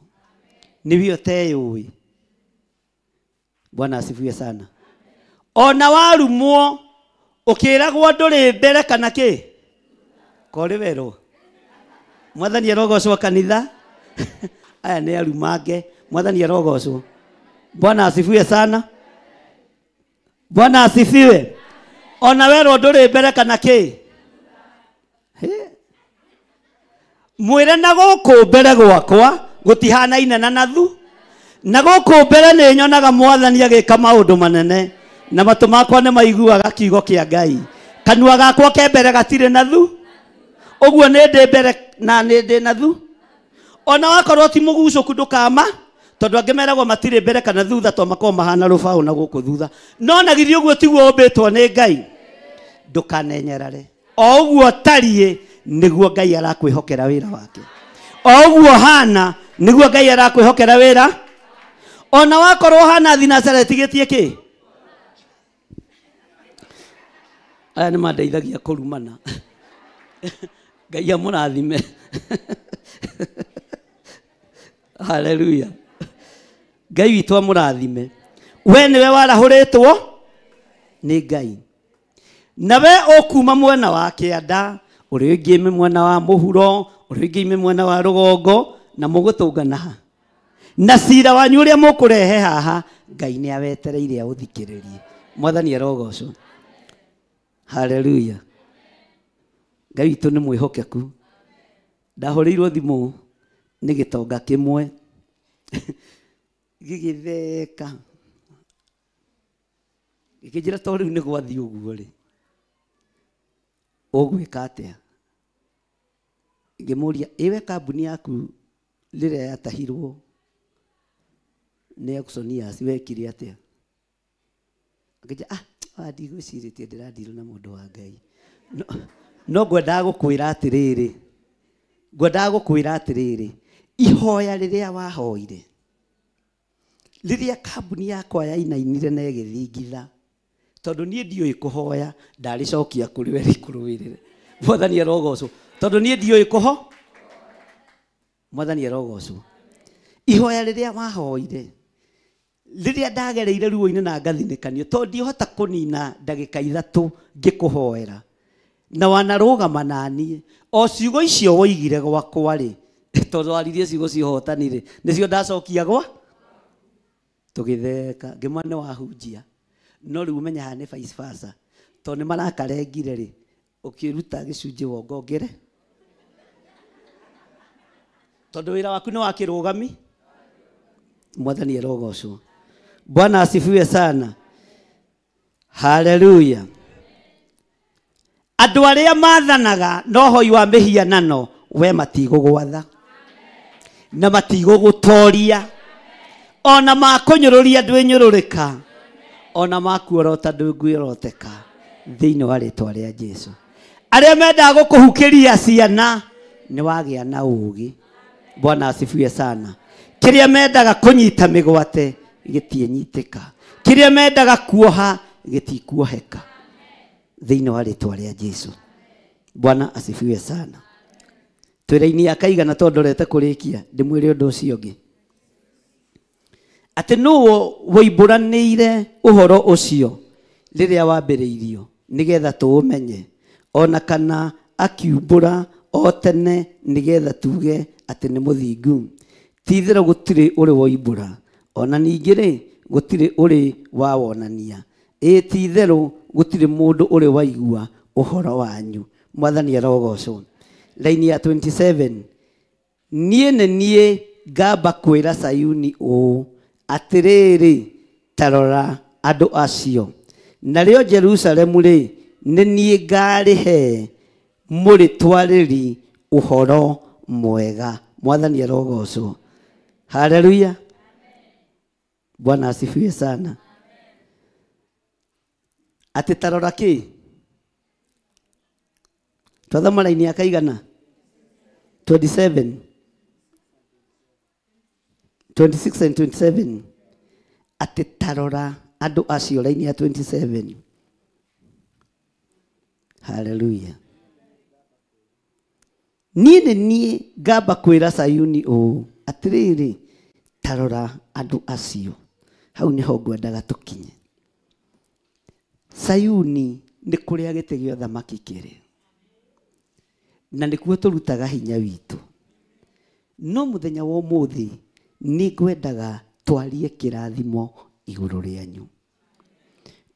Niwe ũteyũĩ. Bwana asifiwe sana. Ona warumwo ũkĩragwo ndũrĩ mbere kana kĩ? Kũrĩ werũ. Mwathani arogocwo kanitha. Aya nĩ arumange. Mwathani arogocwo. Bwana asifiwe sana. Bwana asifiwe. Ona werũ ndũrĩ mbere kana kĩ? Mwĩre na gũkũ mbere gwakwa gũtihanaine na nathu. Na gũkũ mbere nĩ nyonaga Mwathani agĩka maũndũ manene. Na matũ makwa nĩ maiguaga kiugo kĩa Ngai. Kanua gakwa ke mbere gatirĩ nathu. Ũguo nĩ ndĩ mbere na nĩ ndĩ nathu. Ona wakorwo ti mũgucũku ndũkama. Tondũ angĩ meragwo matirĩ mbere kana thutha to makorwo mahana rũbaũ na gũkũ thutha. No na githĩ ũguo tiguo ũmbĩtwo nĩ Ngai. Ndũkanenyerare. O ũguo tariĩ nĩguo Ngai arakwĩhokera wĩra wake. O ũguo hana nĩguo Ngai arakwĩhokera wĩra. Ona wakorwo hana thinacara tigĩtie kĩ? Aya nĩ mandeithagia kũrumana. Ngai amũrathime. Haleluya. Ngai witũ amũrathime. We nĩwe warahũrĩtwo nĩ Ngai. Na we ũkuma mwena wa kĩanda, ũrĩ ũngĩ mwena wa mũhuro, ũrĩ ũngĩ mwena wa rũgongo na mũgũtũngana ha. Na cira wanyu ũrĩa mũkũrehe haha Ngai nĩ awetereire aũthikĩrĩrie. Mwathani arogocwo. Haleluya. Ngai witũ nĩ mwĩhokeku. Ndahũrĩirwo thimũ nĩ gĩtonga kĩmwe gĩgĩtheka. Gĩkĩnjĩra to rĩu nĩ gwathiĩ ũguo rĩ. Ũgwĩka atĩa? Ngĩmũria ĩwe kambuni yaku rĩrĩa yatahirwo nĩ Aukshoniers wekire atĩa? Akĩnjĩra ndigwĩcirĩtie ndĩrandirwo na mũndũ wa Ngai. No ngwendaga gũkwĩra atĩrĩrĩ. Ihoya rĩrĩa wahoire. Rĩrĩa kambuni yakwa yainainire na ĩgĩthingitha. Tondũ niĩ ndiũĩ kũhoya ndarĩcokia kũrĩ we rĩkũrũĩrĩre. Mwathani arogocwo. Tondũ niĩ ndiũĩ kũho. Mwathani arogocwo. Ihoya rĩrĩa wahoire. Rĩrĩa ndagereire ruo-inĩ na ngathinĩkanio. Tondũ ndihota kũnina ndagĩka ithatũ ngĩkũhoera. Na wanarũgama naniĩ. O ciugo icio woigire gwakwa rĩ. Tondũ waririe ciugo cihotani rĩ. Nĩcio ndacokia gwa. Tũgĩtheka. Ngĩmana nĩ wahunjia. No rĩu umenya haha nĩ vice versa. Tondũ nĩ marakarengire rĩ. Ũkĩruta gĩcunjĩ wongongere. Tondũ wĩra waku nĩ wa kĩrũgami. Mwathani arogocwo. Bwana asifiwe sana. Haleluya. Andũ arĩa mathanaga no hoi wa mĩhianano we matigũgwatha. na matigũgũtoria ona makũnyũrũria ndwĩnyũrũrĩka ona makuorota ndũngĩoroteka thĩinĩ wa rĩtwa rĩa Jesũ. Arĩa mendaga gũkũhukĩria ciana nĩ wagĩa na ũũgĩ. Bwana asifiwe sana. Kĩrĩa mendaga kũnyita mĩgwate gĩtiĩnyitĩka. Kĩrĩa mendaga kuoha gĩtikuoheka thĩinĩ wa rĩtwa rĩa Jesũ. Bwana asifiwe sana. Twĩra-inĩ akaigana tondũ ndorete kũrĩkia ndĩmwĩre ũndũ ũcio ũngĩ. Atĩ nũũ woimbũranĩire ũhoro ũcio rĩrĩa wambĩrĩirio nĩgetha tũũmenye, ona kana akiumbũra o tene nĩgetha tuge atĩ nĩ mũthingu. Ti-itherũ gũtirĩ ũrĩ woimbũra, ona ningĩ-rĩ gũtirĩ ũrĩ wawonania. Ti-itherũ gũtirĩ mũndũ ũrĩ waigua ũhoro wanyu. Mwathani arogocwo. Laini ya 27, niĩ nĩ niĩ ngamba kwĩra Sayuni ũũ, atĩrĩrĩ, tarora andũ acio, narĩo Jerusalemu-rĩ, nĩ niĩ ngarĩhe mũrĩtwarĩri ũhoro mwega. Mwathani arogocwo. Haleluya. Bwana asifiwe sana. Atĩ tarora kĩ? Twathoma laini ya kaigana? 27, 26 and 27. Atĩ tarora andũ acio, laini ya 27. Haleluya. Niĩ nĩ niĩ ngamba kwĩra Sayuni ũũ, atĩrĩrĩ, tarora andũ acio. Hau nĩho ngwendaga tũkinye. Sayuni nĩ kũrĩa gĩtĩ gĩa ũthamaki kĩrĩ, na nĩkuo tũrutaga hinya witũ. No mũthenya wa ũmũthĩ nĩ ngwendaga twarie kĩrathimo igũrũ rĩanyu,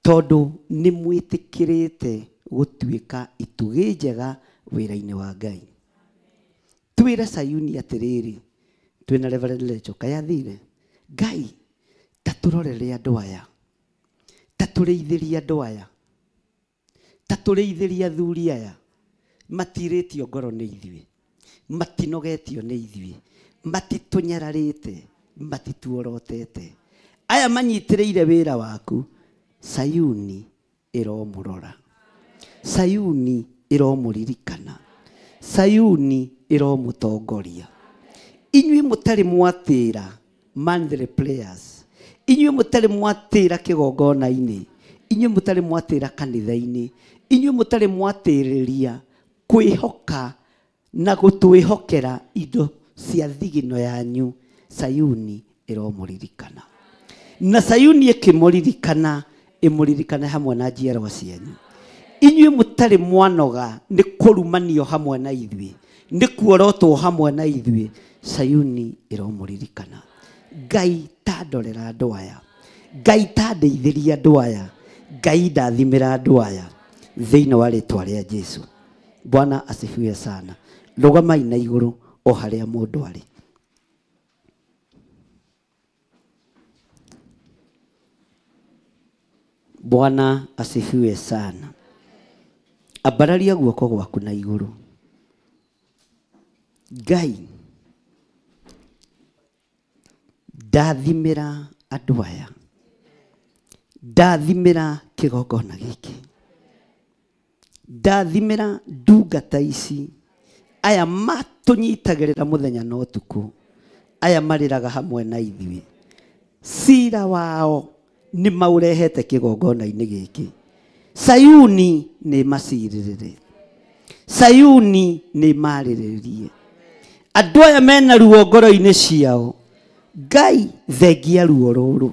tondũ nĩ mwĩtĩkĩrĩte gũtuĩka itugĩ njega wĩra-inĩ wa Ngai. Twĩre Sayuni atĩrĩrĩ, twĩna Reverend Lecho kayathire, Ngai ta tũrorere andũ aya, ta tũrĩithĩrie andũ aya, ta tũrĩithĩrie athuri aya, matirĩtio ngoro nĩ ithuĩ, matinogetio nĩ ithuĩ, matitũnyararĩte, matituorotete. Aya manyitĩrĩire wĩra waku. Sayuni ĩromũrora, Sayuni ĩromũririkana, Sayuni ĩromũtongoria. Inyuĩ mũtarĩ mwatĩra mandre players, inyuĩ mũtarĩ mwatĩra kĩgongona-inĩ, inyuĩ mũtarĩ mwatĩra kanitha-inĩ, inyuĩ mũtarĩ mwatĩrĩria kwĩhoka na gũtwĩhokera indo cia thigino yanyu, Sayuni ĩromũririkana. Na Sayuni ĩkĩmũririkana, ĩmũririkane hamwe na njiarwa cianyu. Inyuĩ mũtarĩ mwanoga nĩ kũrumanio hamwe na ithuĩ, nĩ kuorotwo hamwe na ithuĩ, Sayuni ĩromũririkana. Ngai ta ndorera andũ aya, Ngai ta ndeithĩria andũ aya, Ngai ndathimĩra andũ aya thĩinĩ wa rĩtwa rĩa Jesũ. Bwana asifiwe sana. Rũgamai na igũrũ o harĩa mũndũ arĩ. Bwana asifiwe sana. Ambararia guoko gwaku na igũrũ. Ngai ndathimĩra andũ aya, ndathimĩra kĩgongona gĩkĩ, ndathimĩra ndungata ici, aya matũnyitagĩrĩra mũthenya na ũtukũ, aya marĩraga hamwe na ithuĩ. Cira wao nĩ maũrehete kĩgongona-inĩ gĩkĩ. Sayuni nĩ macirĩrĩre, Sayuni nĩ marĩrĩrie. Andũ aya mena ruo ngoro-inĩ ciao, Ngai thengia ruo rũrũ.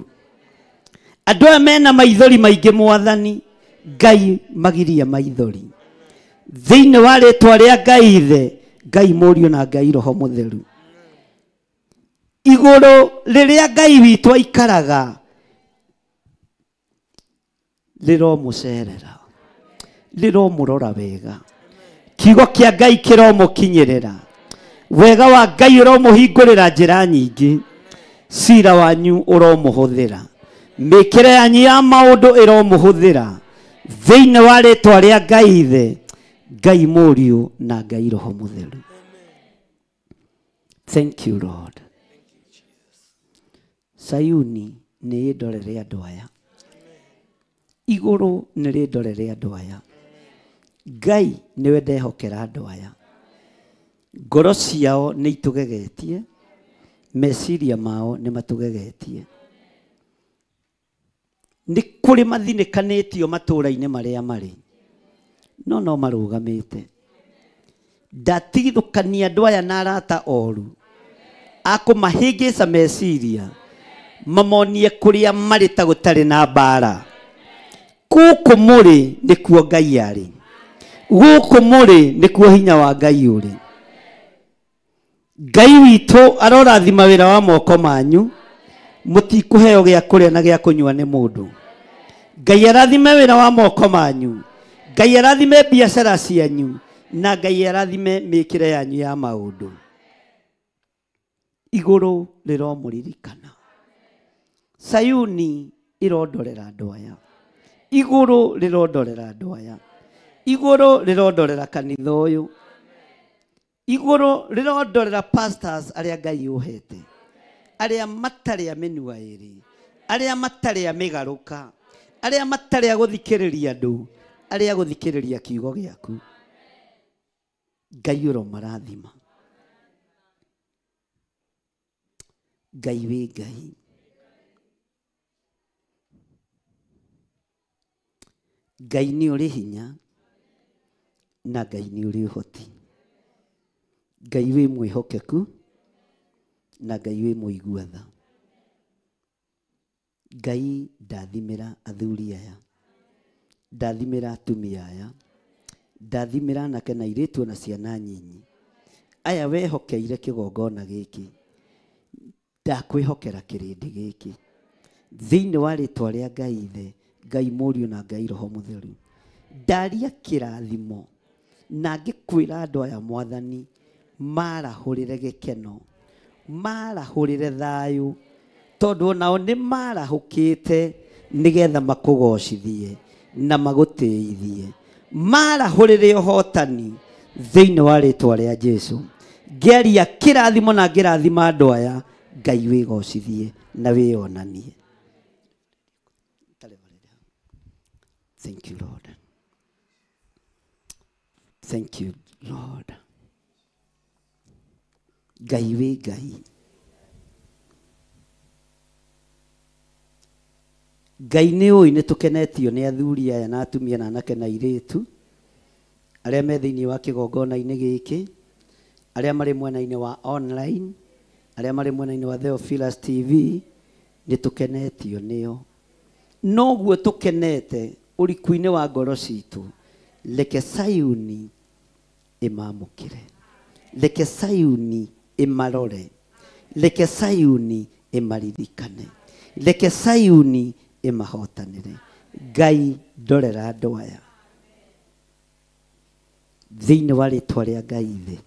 Andũ aya mena maithori maingĩ Mwathani, Ngai magiria maithori. Thĩinĩ wa rĩtwa rĩa Ngai Ithe, Ngai Mũriũ na Ngai Roho Mũtheru. Igũrũ rĩrĩa Ngai witũ aikaraga rĩromũcerera, rĩromũrora wega. Kiugo kĩa Ngai kĩromũkinyĩrĩra, wega wa Ngai ũromũhingũrĩra njĩra nyingĩ, cira wanyu ũromũhũthĩra, mĩkĩre yanyu ya maũndũ ĩromũhũthĩra thĩinĩ wa rĩtwa rĩa Ngai Ithe, Ngai Mũriũ na Ngai Roho Mũtheru. Thank you, Lord. Sayuni nĩ ndorere andũ aya. Igũrũ nĩ rĩndorere andũ aya. Ngai nĩwe ndehokera andũ aya. Ngoro ciao nĩ itũgegetie. Meciria mao nĩ matũgegetie. Nĩ kũrĩ mathinĩkanĩtio matũũra-inĩ marĩa marĩ. No marũgamĩte. Ndatigithũkania andũ aya na arata oru. Akũmahĩngĩca meciria. Mamonie kũrĩa marĩ ta gũtarĩ na mbara. Gũkũ mũrĩ nĩkuo Ngai arĩ. Gũkũ mũrĩ nĩkuo hinya wa Ngai ũrĩ. Ngai witũ arorathima wĩra wa moko manyu. Mũtikũheo gĩa kũrĩa na gĩa kũnyua nĩ mũndũ. Ngai arathime wĩra wa moko manyu. Ngai arathime biacara cianyu. Na Ngai arathime mĩkĩre yanyu ya maũndũ. Igũrũ rĩromũririkana. Sayuni irondorera andũ aya. Igũrũ rĩrondorera andũ aya. Igũrũ rĩrondorera kanitha ũyũ. Igũrũ rĩrondorera pastors arĩa Ngai ũhete. Arĩa matarĩ a mĩnua ĩrĩ. Arĩa matarĩ a mĩgarũka. Arĩa matarĩ a gũthikĩrĩria andũ. Arĩa a gũthikĩrĩria kiugo gĩaku. Ngai ũromarathima. Ngai wĩ Ngai. Ngai nĩ ũrĩ hinya. Na Ngai nĩ ũrĩ ũhoti. Ngai wĩ mwĩhokeku. Na Ngai wĩ mũigua tha. Ngai ndathimĩra athuri aya. Ndathimĩra atumia aya. Ndathimĩra anake na airĩtu na ciana nyinyi. Aya wehokeire kĩgongona gĩkĩ. Ndakwĩhokera kĩrĩndĩ gĩkĩ. Thĩinĩ wa rĩtwa rĩa Ngai Ithe, Ngai Mũriũ na Ngai Roho Mũtheru. Ndaria kĩrathimo. Na ngĩkwĩra andũ aya Mwathani marahũrĩre gĩkeno. Marahũrĩre thayũ. Tondũ nao nĩ marahũkĩte nĩgetha makũgocithie na magũtĩithie. Marahũrĩre ũhotani thĩinĩ wa rĩtwa rĩa Jesũ. Ngĩaria kĩrathimo na ngĩrathima andũ aya. Ngai wĩgocithie na wĩonanie. Thank you, Lord. Thank you, Lord. Ngai wĩ Ngai. Ngai nĩ ũĩ nĩ tũkenetio nĩ athuri aya na atumia na anake na airĩtu arĩa me thĩinĩ wa kĩgongona-inĩ gĩkĩ, arĩa marĩ mwena-inĩ wa online, arĩa marĩ mwena-inĩ wa Theophilus TV. Nĩ tũkenetio nĩo. Noguo tũkenete ũriku-inĩ wa ngoro citũ. Reke Sayuni ĩmamũkĩre. Reke Sayuni ĩmarore. Reke Sayuni ĩmaririkane. Reke Sayuni ĩmahotanĩre. Ngai ndorera andũ aya. Thĩinĩ wa rĩtwa rĩa Ngai Ithe,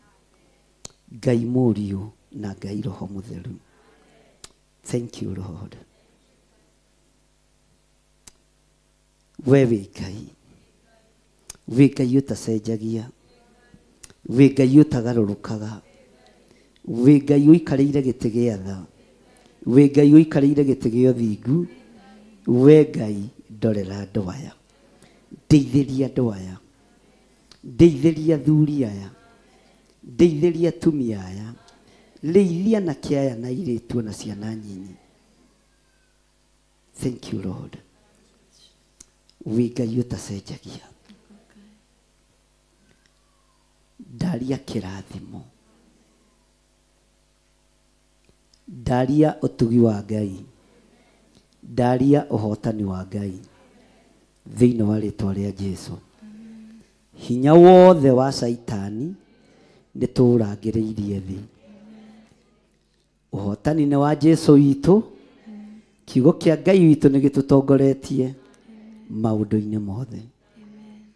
Ngai Mũriũ na Ngai Roho Mũtheru. Thank you, Lord. We wĩ Ngai. Wĩ Ngai ũtacenjagia. Wĩ Ngai ũtagarũrũkaga. Wĩ Ngai ũikarĩire gĩtĩ gĩa tha. Wĩ Ngai ũikarĩire gĩtĩ gĩa ũthingu. We Ngai ndorera andũ aya. Ndeithĩria andũ aya. Ndeithĩria athuri aya. Ndeithĩria atumia aya. Rĩithia anake aya na airĩtu na ciana nyinyi. Thank you, Lord. Wĩ Ngai ũtacenjagia. Ndaria kĩrathimo. Ndaria ũtugi wa Ngai. Ndaria ũhotani wa Ngai thĩinĩ wa rĩtwa rĩa Jesũ. Hinya wothe wa Saitani nĩ tũrangĩrĩirie thĩ. Ũhotani nĩ wa Jesũ witũ. Kiugo kĩa Ngai witũ nĩ gĩtũtongoretie maũndũ-inĩ mothe.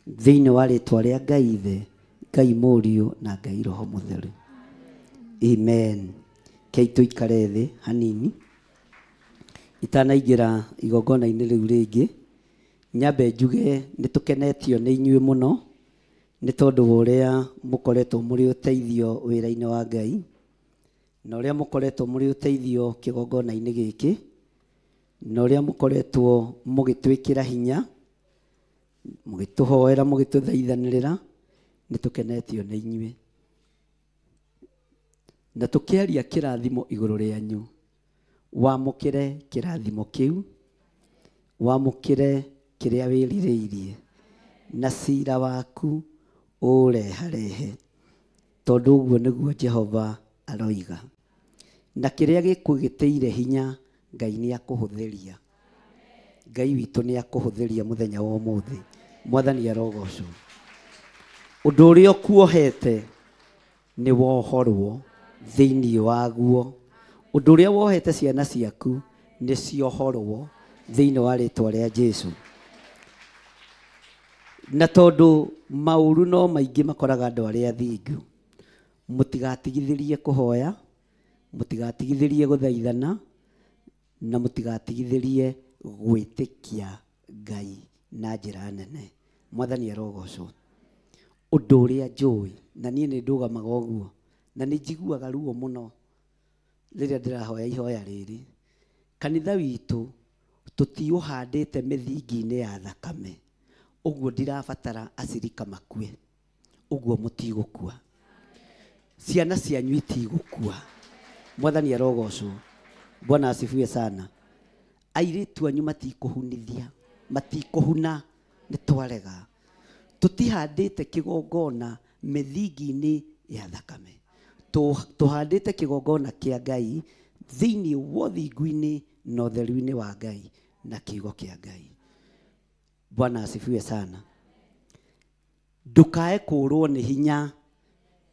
Thĩinĩ wa rĩtwa rĩa Ngai Ithe, Ngai Mũriũ na Ngai Roho Mũtheru. Amen. Kei tũikare thĩ hanini. Itanaingĩra igongona-inĩ rĩu rĩngĩ, nyambe njuge nĩ tũkenetio nĩ inyuĩ mũno nĩ tondũ wa ũrĩa mũkoretwo mũrĩ ũteithio wĩra-inĩ wa Ngai. na ũrĩa mũkoretwo mũrĩ ũteithio kĩgongona-inĩ gĩkĩ, na ũrĩa mũkoretwo mũgĩtwĩkĩra hinya, mũgĩtũhoera, mũgĩtũthaithanĩrĩra, nĩ tũkenetio nĩ inyuĩ. Na tũkĩaria kĩrathimo igũrũ rĩanyu, wamũkĩre kĩrathimo kĩu, wamũkĩre kĩrĩa wĩrirĩirie, na cira waku ũreharehe, tondũ ũguo nĩguo Jehova aroiga. Na kĩrĩa gĩkũgĩtĩire hinya, Ngai nĩ akũhũthĩria. Ngai witũ nĩ akũhũthĩria mũthenya wa ũmũthĩ. Mwathani arogocwo. Ũndũ ũrĩa ũkuohete nĩ wohorwo thĩinĩ waguo. Ũndũ ũrĩa wohete ciana ciaku nĩ ciohorwo thĩinĩ wa rĩĩtwa rĩa Jesũ. Na tondũ maũru no maingĩ makoraga andũ arĩa athingu, mũtigatigithĩrie kũhoya, mũtigatigithĩrie gũthaithana, na mũtigatigithĩrie gwĩtĩkia Ngai na njĩra nene. Mwathani arogocwo. Ũndũ ũrĩa njũĩ, na niĩ nĩ ndũgamaga ũguo, na nĩ njiguaga ruo mũno rĩrĩa ndĩrahoya ihoya rĩrĩ. Kanitha witũ tũtiũhandĩte mĩthingi-inĩ ya thakame, ũguo ndirabatara acirika makue, ũguo mũtigũkua, ciana cianyu itigũkua. Mwathani arogocwo. Bwana asifiwe sana. Airĩtu anyu matikũhunithia, matikũhuna, nĩ twarega. Tũtihandĩte kĩgongona mĩthingi-inĩ ya thakame, tũhandĩte kĩgongona kĩa Ngai thĩinĩ wa ũthingu-inĩ na ũtheru-inĩ wa Ngai na kiugo kĩa Ngai. Bwana asifiwe sana. Ndũkae kũrwo nĩ hinya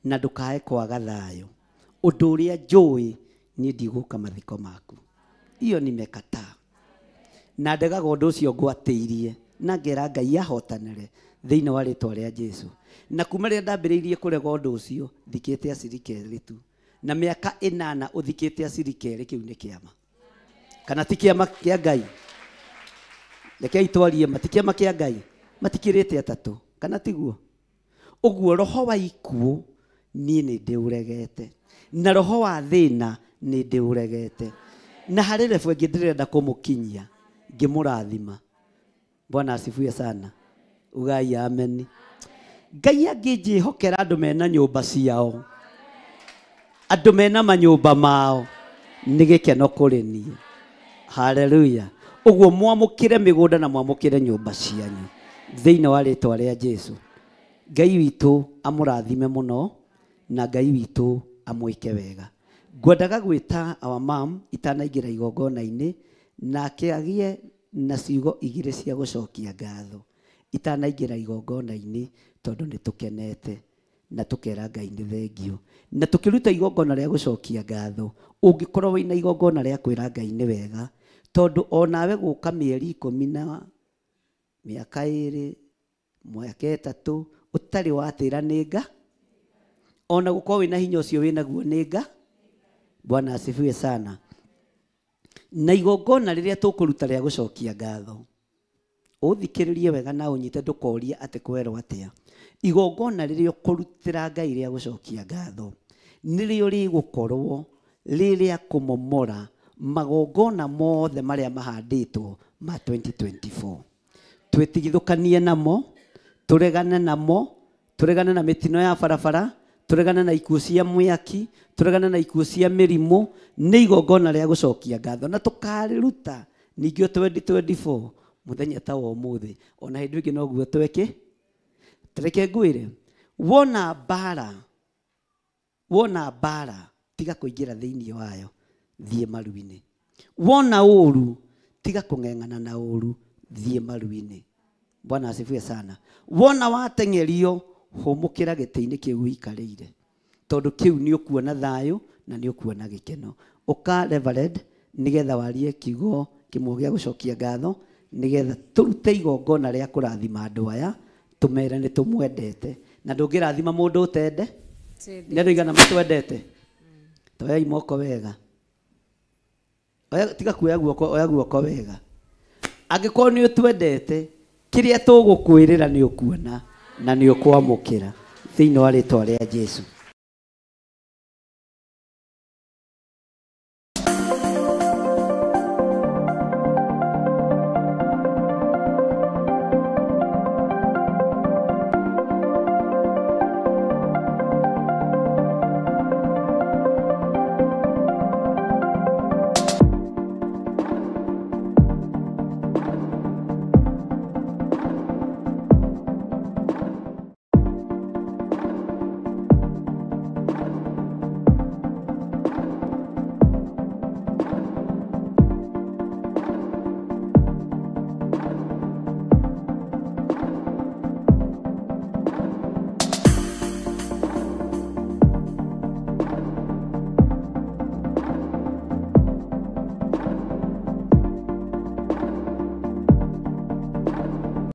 na ndũkae kwaga thayũ. Ũndũ ũrĩa njũĩ, niĩ ndigũka mathiko maku. Iyo nimekataa. Na ndegaga ũndũ ũcio ngwatĩirie, na ngera Ngai ahotanĩre thĩinĩ wa rĩĩtwa rĩa Jesũ. Na kuma rĩrĩa ndambĩrĩirie kũrega ũndũ ũcio, thikĩte acirika erĩ tu. Na mĩaka 8 ũthikĩte acirika erĩ, kĩu nĩ kĩama. Kana ti kĩama kĩa Ngai? Rekei twarie, ti kĩama kĩa Ngai? Matikĩrĩte atatũ, kana tiguo? Ũguo roho wa ikuũ niĩ nĩ ndĩũregete, na roho wa thĩna nĩ ndĩũregete. Na harĩ rebu ĩngĩ ndĩrenda kũmũkinyia, ngĩmũrathima. Bwana asifiwe sana. Ugai amen. Ngai angĩnjĩhokera andũ mena nyũmba ciao, andũ mena manyũmba mao, nĩ gĩkeno kũrĩ niĩ. Haleluya. Ũguo mwamũkĩre mĩgũnda na mwamũkĩre nyũmba cianyu thĩinĩ wa rĩĩtwa rĩa Jesũ. Ngai witũ amũrathime mũno, na Ngai witũ amwĩke wega. Ngwendaga gwĩta our mom itanaingĩra igongona-inĩ, nake agĩe na ciugo igĩrĩ cia gũcokia ngatho itanaingĩra igongona-inĩ, tondũ nĩ tũkenete na tũkera Ngai nĩ thengio. Na tũkĩruta igongona rĩa gũcokia ngatho, ũngĩkorwo wĩna igongona rĩa kwĩra Ngai nĩ wega, tondũ onawe gũka mĩeri 10 na mĩaka 2 mĩaka 3 ũtarĩ watĩra nĩnga, ona gũkorwo wĩna hinya ũcio wĩnaguo nĩnga. Bwana asifiwe sana. Na igongona rĩrĩa tũkũruta rĩa gũcokia ngatho, ũthikĩrĩrie wega na ũnyite, ndũkorie atĩ kwerwo atĩa. Igongona rĩrĩa ũkũrutĩra Ngai rĩa gũcokia ngatho nĩrĩo rĩgũkorwo rĩrĩa kũmomora magongona mothe marĩa mahandĩtwo ma 2024. Twĩtigithũkanie namo, tũregane namo, tũregane na mĩtino ya barabara, tũregane na ikuũ cia mwĩaki, tũregane na ikuũ cia mĩrimũ. Nĩ igongona rĩa gũcokia ngatho, na tũkarĩruta ningĩ 2024 mũthenya ta wa ũmũthĩ. Ona hĩndĩ ĩngĩ noguo tweke. Tareke ngwĩre, wona mbara tiga kũingĩra thĩinĩ wayo, thiĩ maru-inĩ. Wona ũru tiga kũng'eng'ana na ũru, thiĩ maru-inĩ. Bwana asifiwe sana. Wona wateng'erio, humũkĩra gĩtĩ-inĩ kĩu ũikarĩire, tondũ kĩu nĩ ũkuona thayũ na nĩ ũkuona gĩkeno. Ũka Reverend, nĩgetha warie kiugo kĩmwe gĩa gũcokia ngatho, nĩgetha tũrute igongona rĩa kũrathima andũ aya, tũmere nĩ tũmwendete. Na ndũngĩrathima mũndũ ũtende, nĩ andũ igana matwendete. Toyai moko wega, tiga kuoya guoko, oya guoko wega. Angĩkorwo nĩ ũtwendete, kĩrĩa tũgũkwĩrĩra nĩ ũkuona na nĩ ũkwamũkĩra thĩinĩ wa rĩĩtwa rĩa Jesũ.